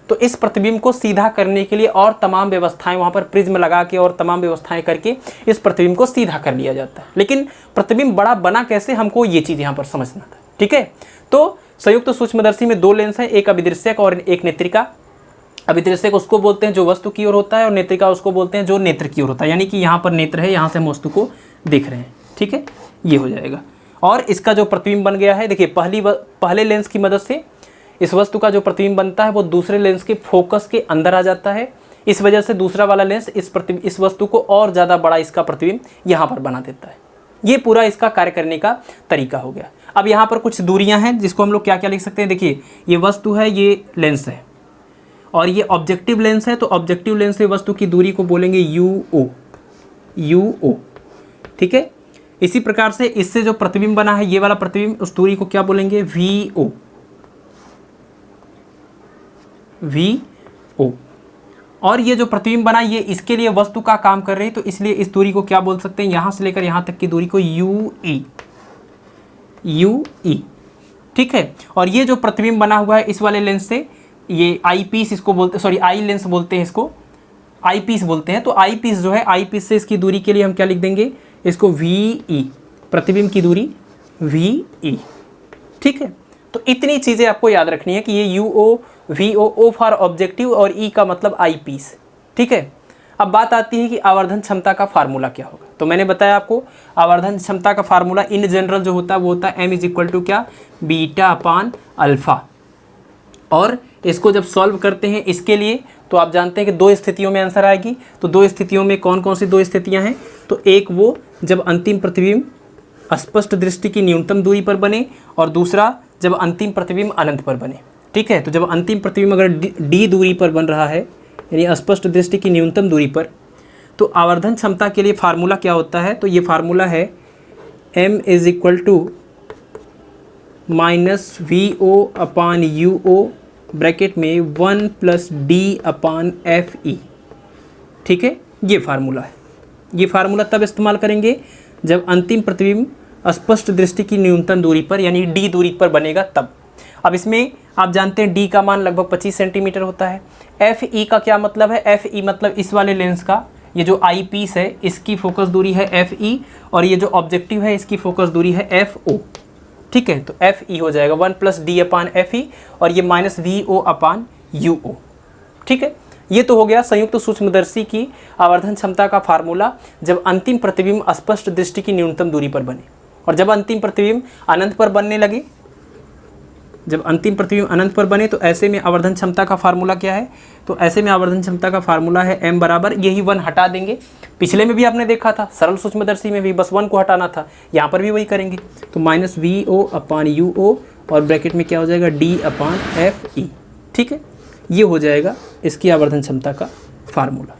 तो इस प्रतिबिंब को सीधा करने के लिए और तमाम व्यवस्थाएं वहाँ पर प्रिज्म लगा के और तमाम व्यवस्थाएं करके इस प्रतिबिंब को सीधा कर लिया जाता है। लेकिन प्रतिबिंब बड़ा बना कैसे, हमको ये चीज़ यहाँ पर समझना था। ठीक है, तो संयुक्त सूक्ष्मदर्शी में दो लेंस हैं, एक अभिदृश्यक और एक नेत्रिका। अभिदृश्यक उसको बोलते हैं जो वस्तु की ओर होता है, और नेत्रिका उसको बोलते हैं जो नेत्र की ओर होता है, यानी कि यहाँ पर नेत्र है, यहाँ से हम वस्तु को देख रहे हैं। ठीक है, ये हो जाएगा। और इसका जो प्रतिबिंब बन गया है, देखिए पहले लेंस की मदद से इस वस्तु का जो प्रतिबिंब बनता है वो दूसरे लेंस के फोकस के अंदर आ जाता है। इस वजह से दूसरा वाला लेंस इस वस्तु को और ज़्यादा बड़ा इसका प्रतिबिंब यहाँ पर बना देता है। ये पूरा इसका कार्य करने का तरीका हो गया। अब यहाँ पर कुछ दूरियाँ हैं जिसको हम लोग क्या क्या लिख सकते हैं। देखिए ये वस्तु है, ये लेंस है, और ये ऑब्जेक्टिव लेंस है, तो ऑब्जेक्टिव लेंस से वस्तु की दूरी को बोलेंगे यूओ। ठीक है। इसी प्रकार से इससे जो प्रतिबिंब बना है, ये वाला प्रतिबिंब, उस दूरी को क्या बोलेंगे, वीओ। और ये जो प्रतिबिंब बना, ये इसके लिए वस्तु का काम कर रही है, तो इसलिए इस दूरी को क्या बोल सकते हैं, यहां से लेकर यहां तक की दूरी को यूई। ठीक है। और ये जो प्रतिबिंब बना हुआ है इस वाले लेंस से, ये आई पीस इसको बोलते, सॉरी आई लेंस बोलते हैं, इसको आई पीस बोलते हैं। तो आई पीस जो है, आई पीस से इसकी दूरी के लिए हम क्या लिख देंगे, इसको वीई, प्रतिबिंब की दूरी वीई। ठीक है। तो इतनी चीज़ें आपको याद रखनी है कि ये u o, v o, o for objective और ई का मतलब आई पीस। ठीक है। अब बात आती है कि आवर्धन क्षमता का फार्मूला क्या होगा। तो मैंने बताया आपको आवर्धन क्षमता का फार्मूला इन जनरल जो होता है वो होता है m इज टू क्या, बीटा अपान अल्फा। और इसको जब सॉल्व करते हैं इसके लिए, तो आप जानते हैं कि दो स्थितियों में आंसर आएगी। तो दो स्थितियों में कौन कौन सी दो स्थितियां हैं, तो एक वो जब अंतिम प्रतिबिंब स्पष्ट दृष्टि की न्यूनतम दूरी पर बने, और दूसरा जब अंतिम प्रतिबिंब अनंत पर बने। ठीक है। तो जब अंतिम प्रतिबिंब अगर डी दूरी पर बन रहा है, यानी स्पष्ट दृष्टि की न्यूनतम दूरी पर, तो आवर्धन क्षमता के लिए फार्मूला क्या होता है, तो ये फार्मूला है m is equal to minus V O upon you o, bracket में 1 plus D upon F e. ठीक है। ये फार्मूला है। ये फार्मूला तब इस्तेमाल करेंगे जब अंतिम प्रतिबिंब स्पष्ट दृष्टि की न्यूनतम दूरी पर, यानी डी दूरी पर बनेगा तब। अब इसमें आप जानते हैं डी का मान लगभग 25 सेंटीमीटर होता है। एफ ई का क्या मतलब है, एफ ई मतलब इस वाले लेंस का, ये जो आई पीस है इसकी फोकस दूरी है एफ ई, और ये जो ऑब्जेक्टिव है इसकी फोकस दूरी है एफ ओ। ठीक है। तो एफ ई हो जाएगा 1 plus D upon F E, और ये minus V O upon you O. ठीक है। ये तो हो गया संयुक्त सूक्ष्मदर्शी की आवर्धन क्षमता का फार्मूला जब अंतिम प्रतिबिंब स्पष्ट दृष्टि की न्यूनतम दूरी पर बने। और जब अंतिम प्रतिबिंब अनंत पर बनने लगे, जब अंतिम प्रतिबिंब अनंत पर बने, तो ऐसे में आवर्धन क्षमता का फार्मूला क्या है, तो ऐसे में आवर्धन क्षमता का फार्मूला है m बराबर, यही 1 हटा देंगे। पिछले में भी आपने देखा था, सरल सूक्ष्मदर्शी में भी बस 1 को हटाना था, यहाँ पर भी वही करेंगे। तो minus V O upon you O, और ब्रैकेट में क्या हो जाएगा, डी अपान एफ ई। ठीक है। ये हो जाएगा इसकी आवर्धन क्षमता का फार्मूला।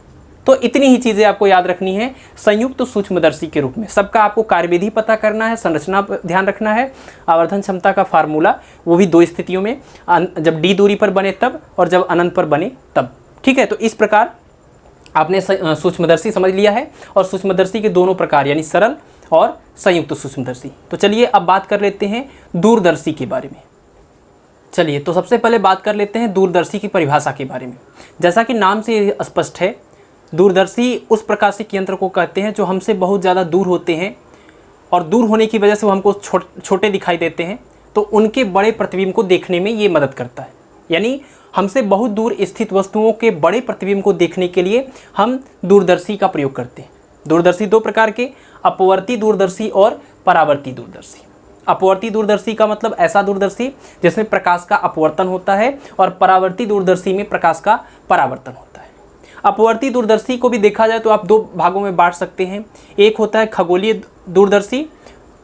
तो इतनी ही चीज़ें आपको याद रखनी है संयुक्त सूक्ष्मदर्शी के रूप में। सबका आपको कार्यविधि पता करना है, संरचना पर ध्यान रखना है। आवर्धन क्षमता का फार्मूला वो भी दो स्थितियों में, जब डी दूरी पर बने तब, और जब अनंत पर बने तब। ठीक है। तो इस प्रकार आपने सूक्ष्मदर्शी समझ लिया है, और सूक्ष्मदर्शी के दोनों प्रकार यानी सरल और संयुक्त सूक्ष्मदर्शी। तो चलिए अब बात कर लेते हैं दूरदर्शी के बारे में। चलिए तो सबसे पहले बात कर लेते हैं दूरदर्शी की परिभाषा के बारे में। जैसा कि नाम से स्पष्ट है, दूरदर्शी उस प्रकाशिक यंत्र को कहते हैं जो हमसे बहुत ज़्यादा दूर होते हैं, और दूर होने की वजह से वो हमको छोटे दिखाई देते हैं, तो उनके बड़े प्रतिबिंब को देखने में ये मदद करता है। यानी हमसे बहुत दूर स्थित वस्तुओं के बड़े प्रतिबिंब को देखने के लिए हम दूरदर्शी का प्रयोग करते हैं। दूरदर्शी दो प्रकार के, अपवर्ती दूरदर्शी और परावर्ती दूरदर्शी। अपवर्ती दूरदर्शी का मतलब ऐसा दूरदर्शी जिसमें प्रकाश का अपवर्तन होता है, और परावर्ती दूरदर्शी में प्रकाश का परावर्तन होता है। अपवर्ती दूरदर्शी को भी देखा जाए तो आप दो भागों में बांट सकते हैं। एक होता है खगोलीय दूरदर्शी,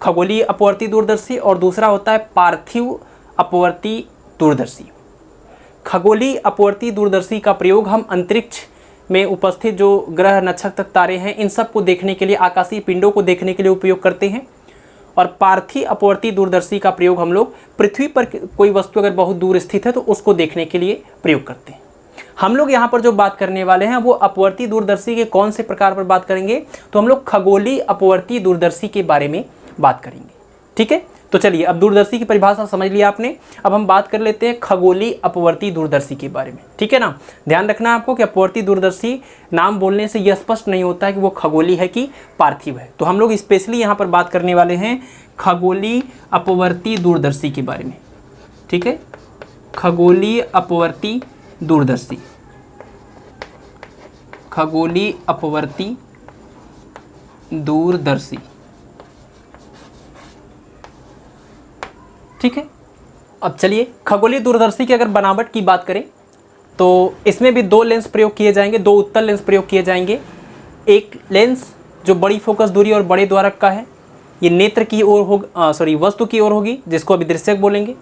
खगोलीय अपवर्ती दूरदर्शी, और दूसरा होता है पार्थिव अपवर्ती दूरदर्शी। खगोलीय अपवर्ती दूरदर्शी का प्रयोग हम अंतरिक्ष में उपस्थित जो ग्रह, नक्षत्र, तारे हैं, इन सब को देखने के लिए, आकाशीय पिंडों को देखने के लिए उपयोग करते हैं। और पार्थिव अपवर्ती दूरदर्शी का प्रयोग हम लोग पृथ्वी पर कोई वस्तु अगर बहुत दूर स्थित है तो उसको देखने के लिए प्रयोग करते हैं। हम लोग यहाँ पर जो बात करने वाले हैं वो अपवर्ती दूरदर्शी के कौन से प्रकार पर बात करेंगे, तो हम लोग खगोलीय अपवर्ती दूरदर्शी के बारे में बात करेंगे। ठीक है। तो चलिए अब दूरदर्शी की परिभाषा समझ लिया आपने, अब हम बात कर लेते हैं खगोलीय अपवर्ती दूरदर्शी के बारे में। ठीक है ना। ध्यान रखना आपको कि अपवर्ती दूरदर्शी नाम बोलने से यह स्पष्ट नहीं होता है कि वो खगोलीय है कि पार्थिव है। तो हम लोग स्पेशली यहाँ पर बात करने वाले हैं खगोलीय अपवर्ती दूरदर्शी के बारे में। ठीक है। खगोलीय अपवर्ती दूरदर्शी, खगोलीय अपवर्ती दूरदर्शी। ठीक है। अब चलिए खगोलीय दूरदर्शी की अगर बनावट की बात करें तो इसमें भी दो लेंस प्रयोग किए जाएंगे, दो उत्तल लेंस प्रयोग किए जाएंगे। एक लेंस जो बड़ी फोकस दूरी और बड़े द्वारक का है, ये नेत्र की ओर होगा, वस्तु की ओर होगी, जिसको अभी दृश्यक बोलेंगे।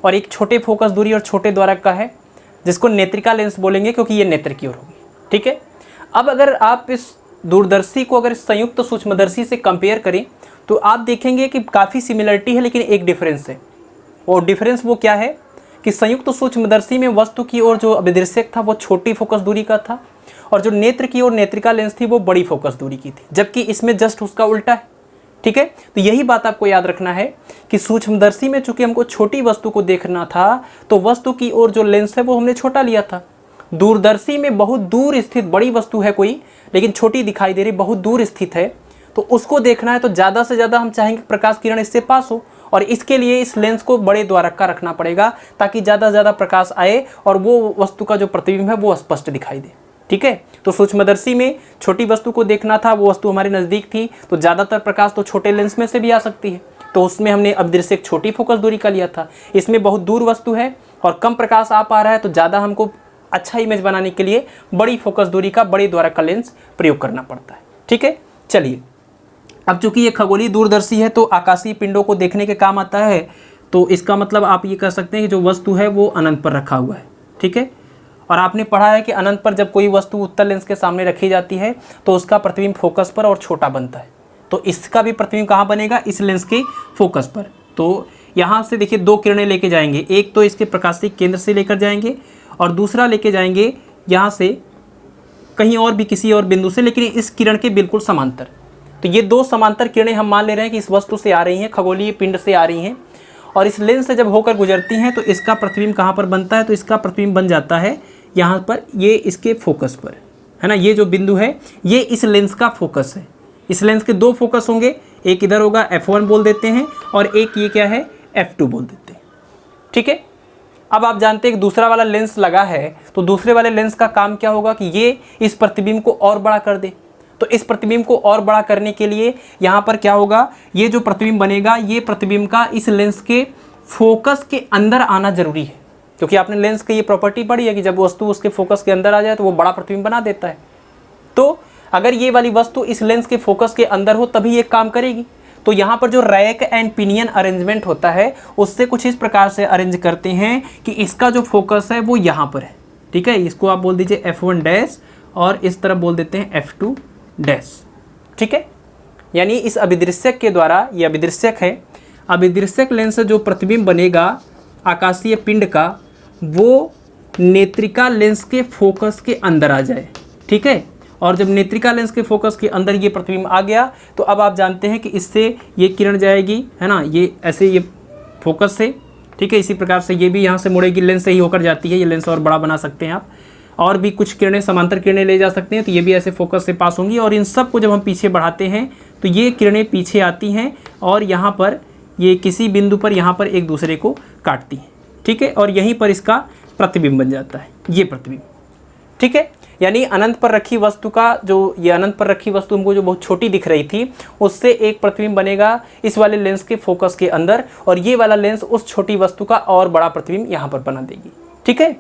और एक छोटे फोकस दूरी और छोटे द्वारक का है, जिसको नेत्रिका लेंस बोलेंगे क्योंकि ये नेत्र की ओर होगी। ठीक है, अब अगर आप इस दूरदर्शी को अगर संयुक्त सूक्ष्मदर्शी से कंपेयर करें तो आप देखेंगे कि काफ़ी सिमिलरिटी है लेकिन एक डिफरेंस है। और डिफरेंस वो क्या है कि संयुक्त सूक्ष्मदर्शी में वस्तु की ओर जो अभिदृश्यक था वो छोटी फोकस दूरी का था और जो नेत्र की ओर नेत्रिका लेंस थी वो बड़ी फोकस दूरी की थी, जबकि इसमें जस्ट उसका उल्टा है। ठीक है, तो यही बात आपको याद रखना है कि सूक्ष्मदर्शी में चूंकि हमको छोटी वस्तु को देखना था तो वस्तु की ओर जो लेंस है वो हमने छोटा लिया था। दूरदर्शी में बहुत दूर स्थित बड़ी वस्तु है कोई, लेकिन छोटी दिखाई दे रही, बहुत दूर स्थित है, तो उसको देखना है तो ज़्यादा से ज़्यादा हम चाहेंगे प्रकाश किरण इससे पास हो, और इसके लिए इस लेंस को बड़े द्वारक का रखना पड़ेगा ताकि ज़्यादा से ज़्यादा प्रकाश आए और वो वस्तु का जो प्रतिबिंब है वो स्पष्ट दिखाई दे। ठीक है, तो सूक्ष्मदर्शी में छोटी वस्तु को देखना था, वो वस्तु हमारे नज़दीक थी, तो ज़्यादातर प्रकाश तो छोटे लेंस में से भी आ सकती है, तो उसमें हमने अभिदृश्यक छोटी फोकस दूरी का लिया था। इसमें बहुत दूर वस्तु है और कम प्रकाश आ पा रहा है, तो ज़्यादा हमको अच्छा इमेज बनाने के लिए बड़ी फोकस दूरी का बड़े द्वारक का लेंस प्रयोग करना पड़ता है। ठीक है, चलिए अब चूंकि ये खगोलीय दूरदर्शी है तो आकाशीय पिंडों को देखने के काम आता है, तो इसका मतलब आप ये कह सकते हैं कि जो वस्तु है वो अनंत पर रखा हुआ है। ठीक है, और आपने पढ़ा है कि अनंत पर जब कोई वस्तु उत्तल लेंस के सामने रखी जाती है तो उसका प्रतिबिंब फोकस पर और छोटा बनता है, तो इसका भी प्रतिबिंब कहाँ बनेगा, इस लेंस के फोकस पर। तो यहाँ से देखिए दो किरणें लेके जाएंगे, एक तो इसके प्रकाशिक केंद्र से लेकर जाएंगे और दूसरा लेके जाएंगे यहाँ से कहीं और भी किसी और बिंदु से, लेकिन इस किरण के बिल्कुल समांतर। तो ये दो समांतर किरणें हम मान ले रहे हैं कि इस वस्तु से आ रही हैं, खगोलीय पिंड से आ रही हैं, और इस लेंस से जब होकर गुजरती हैं तो इसका प्रतिबिंब कहाँ पर बनता है, तो इसका प्रतिबिंब बन जाता है यहाँ पर, ये इसके फोकस पर है ना। ये जो बिंदु है ये इस लेंस का फोकस है। इस लेंस के दो फोकस होंगे, एक इधर होगा f1 बोल देते हैं और एक ये क्या है f2 बोल देते हैं। ठीक है, अब आप जानते हैं कि दूसरा वाला लेंस लगा है तो दूसरे वाले लेंस का काम क्या होगा कि ये इस प्रतिबिंब को और बड़ा कर दे। तो इस प्रतिबिंब को और बड़ा करने के लिए यहाँ पर क्या होगा, ये जो प्रतिबिंब बनेगा ये प्रतिबिंब का इस लेंस के फोकस के अंदर आना जरूरी है, क्योंकि आपने लेंस की ये प्रॉपर्टी पढ़ी है कि जब वस्तु उसके फोकस के अंदर आ जाए तो वो बड़ा प्रतिबिंब बना देता है। तो अगर ये वाली वस्तु इस लेंस के फोकस के अंदर हो तभी ये काम करेगी। तो यहाँ पर जो रैक एंड पिनियन अरेंजमेंट होता है उससे कुछ इस प्रकार से अरेंज करते हैं कि इसका जो फोकस है वो यहाँ पर है। ठीक है, इसको आप बोल दीजिए f1 डैश और इस तरफ बोल देते हैं f2 डैश। ठीक है, यानी इस अभिदृश्यक के द्वारा, ये अभिदृश्यक है, अभिदृश्यक लेंस से जो प्रतिबिंब बनेगा आकाशीय पिंड का वो नेत्रिका लेंस के फोकस के अंदर आ जाए। ठीक है, और जब नेत्रिका लेंस के फोकस के अंदर ये प्रतिबिंब आ गया तो अब आप जानते हैं कि इससे ये किरण जाएगी, है ना, ये ऐसे ये फोकस से। ठीक है, इसी प्रकार से ये भी यहाँ से मुड़ेगी, लेंस से ही होकर जाती है, ये लेंस और बड़ा बना सकते हैं आप, और भी कुछ किरणें समांतर किरणें ले जा सकते हैं, तो ये भी ऐसे फोकस से पास होंगी और इन सब को जब हम पीछे बढ़ाते हैं तो ये किरणें पीछे आती हैं और यहाँ पर ये किसी बिंदु पर यहाँ पर एक दूसरे को काटती हैं। ठीक है, और यहीं पर इसका प्रतिबिंब बन जाता है, ये प्रतिबिंब। ठीक है, यानी अनंत पर रखी वस्तु का जो ये अनंत पर रखी वस्तु हमको जो बहुत छोटी दिख रही थी उससे एक प्रतिबिंब बनेगा इस वाले लेंस के फोकस के अंदर, और ये वाला लेंस उस छोटी वस्तु का और बड़ा प्रतिबिंब यहाँ पर बना देगी। ठीक है,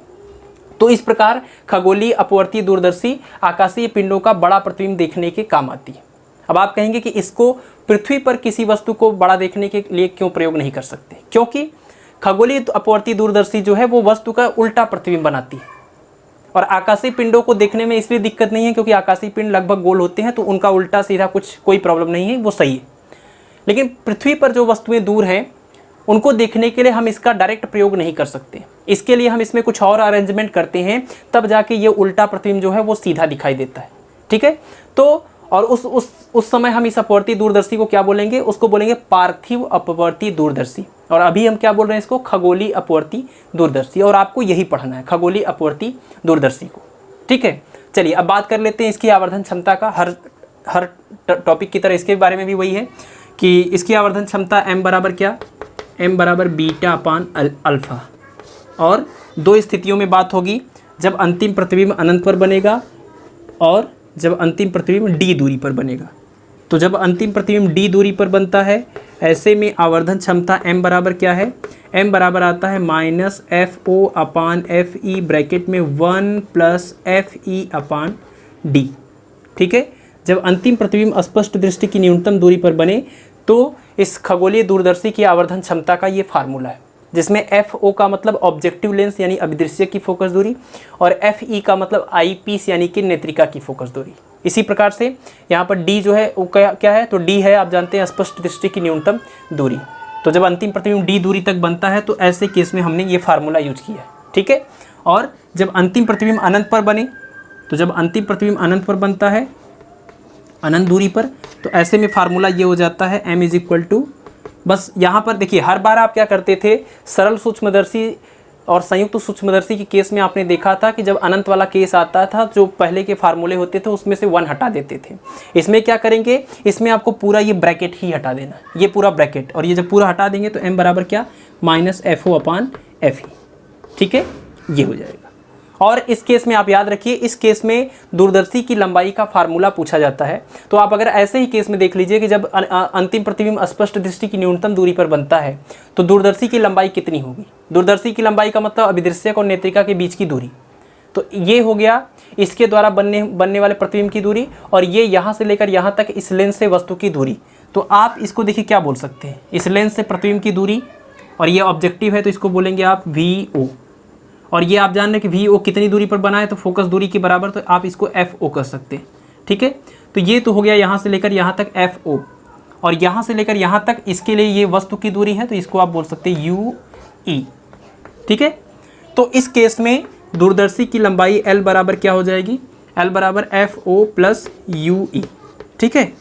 तो इस प्रकार खगोलीय अपवर्तीय दूरदर्शी आकाशीय पिंडों का बड़ा प्रतिबिंब देखने के काम आती है। अब आप कहेंगे कि इसको पृथ्वी पर किसी वस्तु को बड़ा देखने के लिए क्यों प्रयोग नहीं कर सकते, क्योंकि खगोलीय अपवर्तीय दूरदर्शी जो है वो वस्तु का उल्टा प्रतिबिंब बनाती है, और आकाशीय पिंडों को देखने में इसलिए दिक्कत नहीं है क्योंकि आकाशीय पिंड लगभग गोल होते हैं तो उनका उल्टा सीधा कुछ कोई प्रॉब्लम नहीं है, वो सही है। लेकिन पृथ्वी पर जो वस्तुएं दूर हैं उनको देखने के लिए हम इसका डायरेक्ट प्रयोग नहीं कर सकते, इसके लिए हम इसमें कुछ और अरेंजमेंट करते हैं, तब जाके ये उल्टा प्रतिबिंब जो है वो सीधा दिखाई देता है। ठीक है, तो और उस समय हम इस अपवर्तीय दूरदर्शी को क्या बोलेंगे, उसको बोलेंगे पार्थिव अपवर्तीय दूरदर्शी, और अभी हम क्या बोल रहे हैं इसको, खगोलीय अपवर्तीय दूरदर्शी, और आपको यही पढ़ना है खगोलीय अपवर्तीय दूरदर्शी को। ठीक है, चलिए अब बात कर लेते हैं इसकी आवर्धन क्षमता का। हर टॉपिक की तरह इसके बारे में भी वही है कि इसकी आवर्धन क्षमता m बराबर क्या, m बराबर बीटा अपान अल्फा, और दो स्थितियों में बात होगी, जब अंतिम प्रतिबिंब अनंत पर बनेगा और जब अंतिम प्रतिबिंब d दूरी पर बनेगा। तो जब अंतिम प्रतिबिंब d दूरी पर बनता है ऐसे में आवर्धन क्षमता m बराबर क्या है, m बराबर आता है minus F O upon F E bracket में 1 प्लस एफ ई अपान डी। ठीक है, जब अंतिम प्रतिबिंब स्पष्ट दृष्टि की न्यूनतम दूरी पर बने तो इस खगोलीय दूरदर्शी की आवर्धन क्षमता का ये फार्मूला है, जिसमें FO का मतलब ऑब्जेक्टिव लेंस यानी अभिदृश्य की फोकस दूरी, और FE का मतलब आई पीस यानी कि नेत्रिका की फोकस दूरी। इसी प्रकार से यहाँ पर D जो है वो क्या है, तो D है आप जानते हैं स्पष्ट दृष्टि की न्यूनतम दूरी। तो जब अंतिम प्रतिबिंब D दूरी तक बनता है तो ऐसे केस में हमने ये फार्मूला यूज किया है, ठीक है। और जब अंतिम प्रतिबिंब अनंत पर बने, तो जब अंतिम प्रतिबिंब अनंत पर बनता है, अनंत दूरी पर, तो ऐसे में फार्मूला ये हो जाता है m इज इक्वल टू, बस यहाँ पर देखिए हर बार आप क्या करते थे, सरल सूक्ष्मदर्शी और संयुक्त सूक्ष्मदर्शी के केस में आपने देखा था कि जब अनंत वाला केस आता था, जो पहले के फार्मूले होते थे उसमें से 1 हटा देते थे। इसमें क्या करेंगे, इसमें आपको पूरा ये ब्रैकेट ही हटा देना, ये पूरा ब्रैकेट, और ये जब पूरा हटा देंगे तो m बराबर क्या, -FO/FE, ठीक है, ये हो जाएगा। और इस केस में आप याद रखिए, इस केस में दूरदर्शी की लंबाई का फार्मूला पूछा जाता है। तो आप अगर ऐसे ही केस में देख लीजिए कि जब अंतिम प्रतिबिंब स्पष्ट दृष्टि की न्यूनतम दूरी पर बनता है तो दूरदर्शी की लंबाई कितनी होगी। दूरदर्शी की लंबाई का मतलब अभिदृश्यक और नेत्रिका के बीच की दूरी। तो ये हो गया इसके द्वारा बनने वाले प्रतिबिंब की दूरी, और ये यहाँ से लेकर यहाँ तक इस लेंस से वस्तु की दूरी। तो आप इसको देखिए क्या बोल सकते हैं, इस लेंस से प्रतिबिंब की दूरी, और ये ऑब्जेक्टिव है तो इसको बोलेंगे आप VO। और ये आप जान रहे हैं कि VO कितनी दूरी पर बना है, तो फोकस दूरी के बराबर, तो आप इसको FO कर सकते हैं, ठीक है। तो ये तो हो गया यहाँ से लेकर यहाँ तक FO, और यहाँ से लेकर यहाँ तक इसके लिए ये वस्तु की दूरी है, तो इसको आप बोल सकते हैं UE, ठीक है। तो इस केस में दूरदर्शी की लंबाई L बराबर क्या हो जाएगी, L बराबर FO प्लस UE, ठीक है।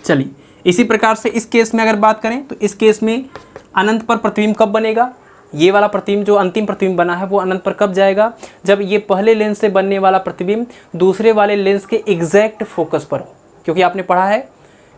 चलिए इसी प्रकार से इस केस में अगर बात करें तो इस केस में अनंत पर प्रतिबिंब कब बनेगा, ये वाला प्रतिबिंब जो अंतिम प्रतिबिंब बना है वो अनंत पर कब जाएगा, जब ये पहले लेंस से बनने वाला प्रतिबिंब दूसरे वाले लेंस के एग्जैक्ट फोकस पर हो। क्योंकि आपने पढ़ा है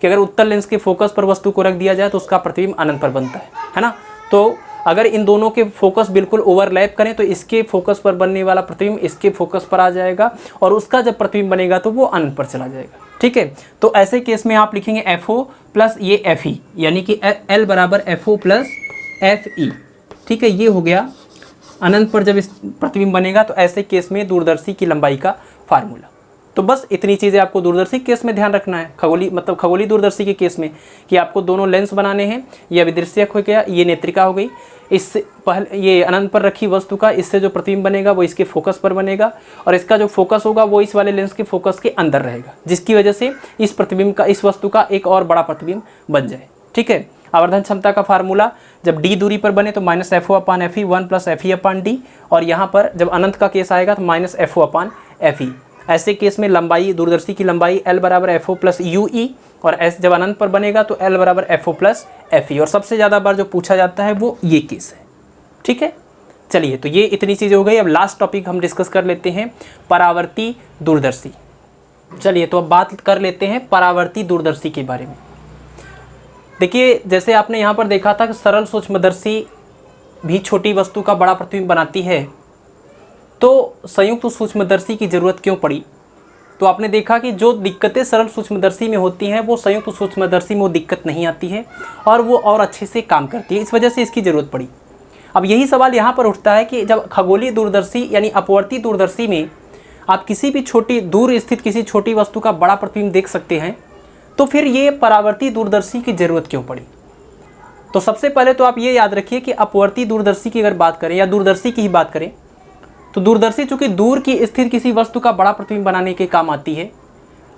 कि अगर उत्तल लेंस के फोकस पर वस्तु को रख दिया जाए तो उसका प्रतिबिंब अनंत पर बनता है ना। तो अगर इन दोनों के फोकस बिल्कुल ओवरलैप करें तो इसके फोकस पर बनने वाला प्रतिबिंब इसके फोकस पर आ जाएगा, और उसका जब प्रतिबिंब बनेगा तो वो अनंत पर चला जाएगा, ठीक है। तो ऐसे केस में आप लिखेंगे FO प्लस ये FE, यानी कि L बराबर FO प्लस FE, ठीक है। ये हो गया अनंत पर जब इस प्रतिबिंब बनेगा, तो ऐसे केस में दूरदर्शी की लंबाई का फार्मूला। तो बस इतनी चीज़ें आपको दूरदर्शी केस में ध्यान रखना है, खगोलीय दूरदर्शी के केस में, कि आपको दोनों लेंस बनाने हैं। ये अभिदृश्यक हो गया, ये नेत्रिका हो गई, इससे पहले ये अनंत पर रखी वस्तु का इससे जो प्रतिबिंब बनेगा वो इसके फोकस पर बनेगा, और इसका जो फोकस होगा वो इस वाले लेंस के फोकस के अंदर रहेगा, जिसकी वजह से इस प्रतिबिंब का, इस वस्तु का एक और बड़ा प्रतिबिंब बन जाए, ठीक है। आवर्धन क्षमता का फार्मूला जब D दूरी पर बने तो -FO/FE 1 + FE/D, और यहाँ पर जब अनंत का केस आएगा तो -FO/FE। ऐसे केस में लंबाई, दूरदर्शी की लंबाई L बराबर FO प्लस UE, और जब अनंत पर बनेगा तो L बराबर FO प्लस FE। और सबसे ज़्यादा बार जो पूछा जाता है वो ये केस है, ठीक है। चलिए, तो ये इतनी चीज़ें हो गई। अब लास्ट टॉपिक हम डिस्कस कर लेते हैं, परावर्ती दूरदर्शी। चलिए, तो अब बात कर लेते हैं परावर्ती दूरदर्शी के बारे में। देखिए, जैसे आपने यहाँ पर देखा था कि सरल सूक्ष्मदर्शी भी छोटी वस्तु का बड़ा प्रतिबिंब बनाती है, तो संयुक्त सूक्ष्मदर्शी की ज़रूरत क्यों पड़ी। तो आपने देखा कि जो दिक्कतें सरल सूक्ष्मदर्शी में होती हैं वो संयुक्त सूक्ष्मदर्शी में वो दिक्कत नहीं आती है, और वो और अच्छे से काम करती है, इस वजह से इसकी ज़रूरत पड़ी। अब यही सवाल यहाँ पर उठता है कि जब खगोलीय दूरदर्शी यानी अपवर्ती दूरदर्शी में आप किसी भी छोटी दूर स्थित किसी छोटी वस्तु का बड़ा प्रतिबिंब देख सकते हैं, तो फिर ये परावर्ती दूरदर्शी की ज़रूरत क्यों पड़ी। तो सबसे पहले तो आप ये याद रखिए कि अपवर्ती दूरदर्शी की अगर बात करें या दूरदर्शी की ही बात करें, तो दूरदर्शी चूँकि दूर की स्थित किसी वस्तु का बड़ा प्रतिबिंब बनाने के काम आती है,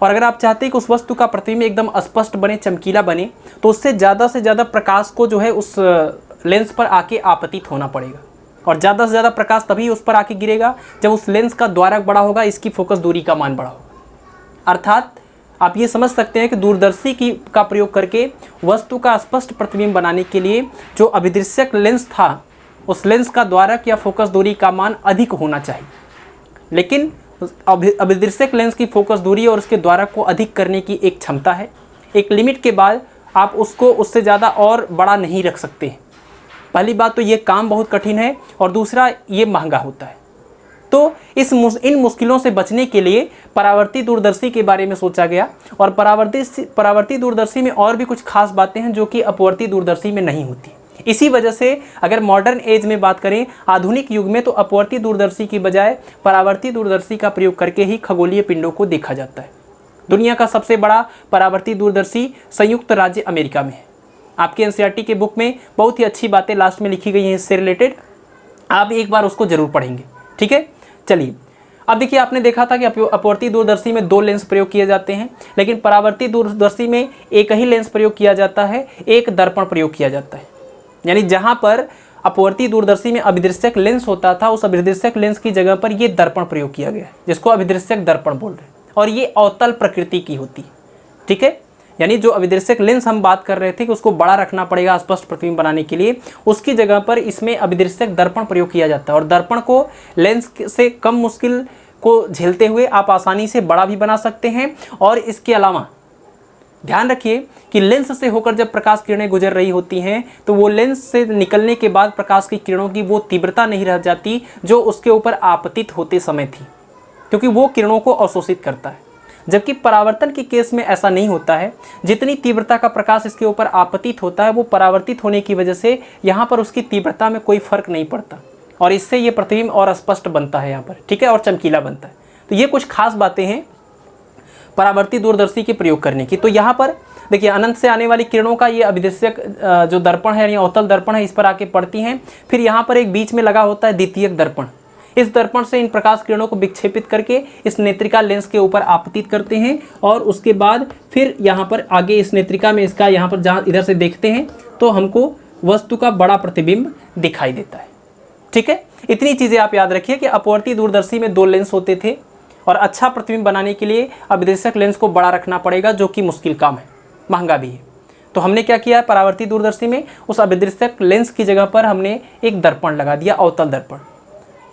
और अगर आप चाहते हैं कि उस वस्तु का प्रतिबिंब एकदम स्पष्ट बने, चमकीला बने, तो उससे ज़्यादा प्रकाश को जो है उस लेंस पर आके आपतित होना पड़ेगा, और ज़्यादा से ज़्यादा प्रकाश तभी उस पर आके गिरेगा जब उस लेंस का द्वारक बड़ा होगा, इसकी फोकस दूरी का मान बड़ा होगा। अर्थात आप ये समझ सकते हैं कि दूरदर्शी का प्रयोग करके वस्तु का स्पष्ट प्रतिबिंब बनाने के लिए जो अभिदृश्यक लेंस था, उस लेंस का द्वारक या फोकस दूरी का मान अधिक होना चाहिए, लेकिन अभिदृश्यक लेंस की फोकस दूरी और उसके द्वारक को अधिक करने की एक क्षमता है। एक लिमिट के बाद आप उसको उससे ज़्यादा और बड़ा नहीं रख सकते। पहली बात तो ये काम बहुत कठिन है, और दूसरा ये महंगा होता है। तो इन मुश्किलों से बचने के लिए परावर्ती दूरदर्शी के बारे में सोचा गया, और परावर्ती दूरदर्शी में और भी कुछ खास बातें हैं जो कि अपवर्ती दूरदर्शी में नहीं होती। इसी वजह से अगर मॉडर्न एज में बात करें, आधुनिक युग में, तो अपवर्ती दूरदर्शी की बजाय परावर्ती दूरदर्शी का प्रयोग करके ही खगोलीय पिंडों को देखा जाता है। दुनिया का सबसे बड़ा परावर्ती दूरदर्शी संयुक्त राज्य अमेरिका में है। आपके एनसीईआरटी के बुक में बहुत ही अच्छी बातें लास्ट में लिखी गई हैं इससे रिलेटेड, आप एक बार उसको जरूर पढ़ेंगे। ठीक है, चलिए अब देखिए, आपने देखा था कि अपवर्ती दूरदर्शी में 2 लेंस प्रयोग किए जाते हैं, लेकिन परावर्ती दूरदर्शी में एक ही लेंस प्रयोग किया जाता है, एक दर्पण प्रयोग किया जाता है। यानी जहां पर अपवर्ती दूरदर्शी में अभिदृश्यक लेंस होता था, उस अभिदृश्यक लेंस की जगह पर ये दर्पण प्रयोग किया गया है, जिसको अभिदृश्यक दर्पण बोल रहे हैं, और ये अवतल प्रकृति की होती है। ठीक है, यानी जो अभिदृश्यक लेंस हम बात कर रहे थे कि उसको बड़ा रखना पड़ेगा स्पष्ट प्रतिबिंब बनाने के लिए, उसकी जगह पर इसमें अभिदृश्यक दर्पण प्रयोग किया जाता है, और दर्पण को लेंस से कम मुश्किल को झेलते हुए आप आसानी से बड़ा भी बना सकते हैं। और इसके अलावा ध्यान रखिए कि लेंस से होकर जब प्रकाश किरणें गुजर रही होती हैं तो वो लेंस से निकलने के बाद प्रकाश की किरणों की वो तीव्रता नहीं रह जाती जो उसके ऊपर आपतित होते समय थी, क्योंकि वो किरणों को अवशोषित करता है। जबकि परावर्तन के केस में ऐसा नहीं होता है, जितनी तीव्रता का प्रकाश इसके ऊपर आपतित होता है वो परावर्तित होने की वजह से यहाँ पर उसकी तीव्रता में कोई फर्क नहीं पड़ता, और इससे ये प्रतिबिंब और स्पष्ट बनता है यहाँ पर। ठीक है, और चमकीला बनता है। तो ये कुछ खास बातें हैं परावर्ती दूरदर्शी के प्रयोग करने की। तो यहाँ पर देखिए, अनंत से आने वाली किरणों का ये अभिदृश्यक जो दर्पण है या अवतल दर्पण है, इस पर आके पड़ती हैं। फिर यहाँ पर एक बीच में लगा होता है द्वितीयक दर्पण। इस दर्पण से इन प्रकाश किरणों को विक्षेपित करके इस नेत्रिका लेंस के ऊपर आपतित करते हैं, और उसके बाद फिर यहाँ पर आगे इस नेत्रिका में इसका यहाँ पर जहाँ इधर से देखते हैं तो हमको वस्तु का बड़ा प्रतिबिंब दिखाई देता है। ठीक है, इतनी चीज़ें आप याद रखिए कि अपवर्ती दूरदर्शी में 2 लेंस होते थे, और अच्छा प्रतिबिंब बनाने के लिए अभिदृश्यक लेंस को बड़ा रखना पड़ेगा, जो कि मुश्किल काम है, महंगा भी है। तो हमने क्या किया है, परावर्ती दूरदर्शी में उस अभिदृश्यक लेंस की जगह पर हमने एक दर्पण लगा दिया, अवतल दर्पण।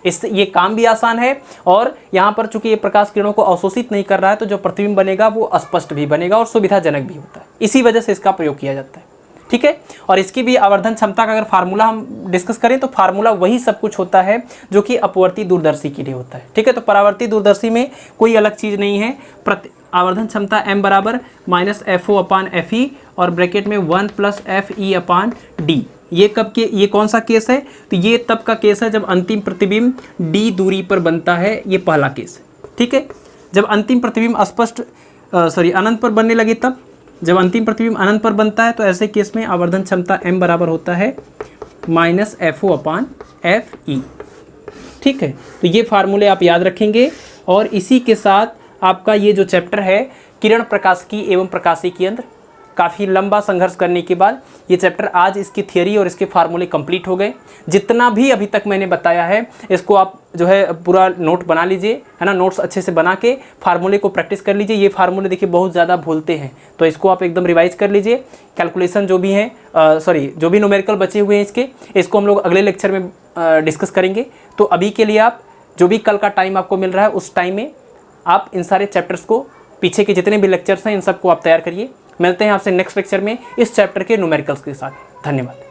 इससे ये काम भी आसान है, और यहाँ पर चूंकि ये प्रकाश किरणों को अवशोषित नहीं कर रहा है तो जो प्रतिबिंब बनेगा वो स्पष्ट भी बनेगा और सुविधाजनक भी होता है। इसी वजह से इसका प्रयोग किया जाता है। ठीक है, और इसकी भी आवर्धन क्षमता का अगर फार्मूला हम डिस्कस करें तो फार्मूला वही सब कुछ होता है जो कि अपवर्ती दूरदर्शी के लिए होता है। ठीक है, तो परावर्ती दूरदर्शी में कोई अलग चीज़ नहीं है। आवर्धन क्षमता m बराबर -FO/FE और ब्रैकेट में 1 + FE/D। ये कौन सा केस है, तो ये तब का केस है जब अंतिम प्रतिबिंब d दूरी पर बनता है, ये पहला केस है। ठीक है, जब अंतिम प्रतिबिंब अनंत पर बनने लगे, तब जब अंतिम प्रतिबिंब अनंत पर बनता है तो ऐसे केस में आवर्धन क्षमता m बराबर होता है -FO/FE। ठीक है, तो ये फार्मूले आप याद रखेंगे, और इसी के साथ आपका ये जो चैप्टर है किरण प्रकाशिकी एवं प्रकाशिकी यंत्र, काफ़ी लंबा संघर्ष करने के बाद ये चैप्टर आज इसकी थियरी और इसके फार्मूले कंप्लीट हो गए। जितना भी अभी तक मैंने बताया है इसको आप जो है पूरा नोट बना लीजिए, है ना। नोट्स अच्छे से बना के फार्मूले को प्रैक्टिस कर लीजिए। ये फार्मूले देखिए बहुत ज़्यादा भूलते हैं, तो इसको आप एकदम रिवाइज कर लीजिए। कैलकुलेशन जो भी हैं जो भी न्यूमेरिकल बचे हुए हैं इसको हम लोग अगले लेक्चर में डिस्कस करेंगे। तो अभी के लिए आप जो भी कल का टाइम आपको मिल रहा है उस टाइम में आप इन सारे चैप्टर्स को, पीछे के जितने भी लेक्चर्स हैं इन सबको आप तैयार करिए। मिलते हैं आपसे नेक्स्ट लेक्चर में इस चैप्टर के न्यूमेरिकल्स के साथ। धन्यवाद।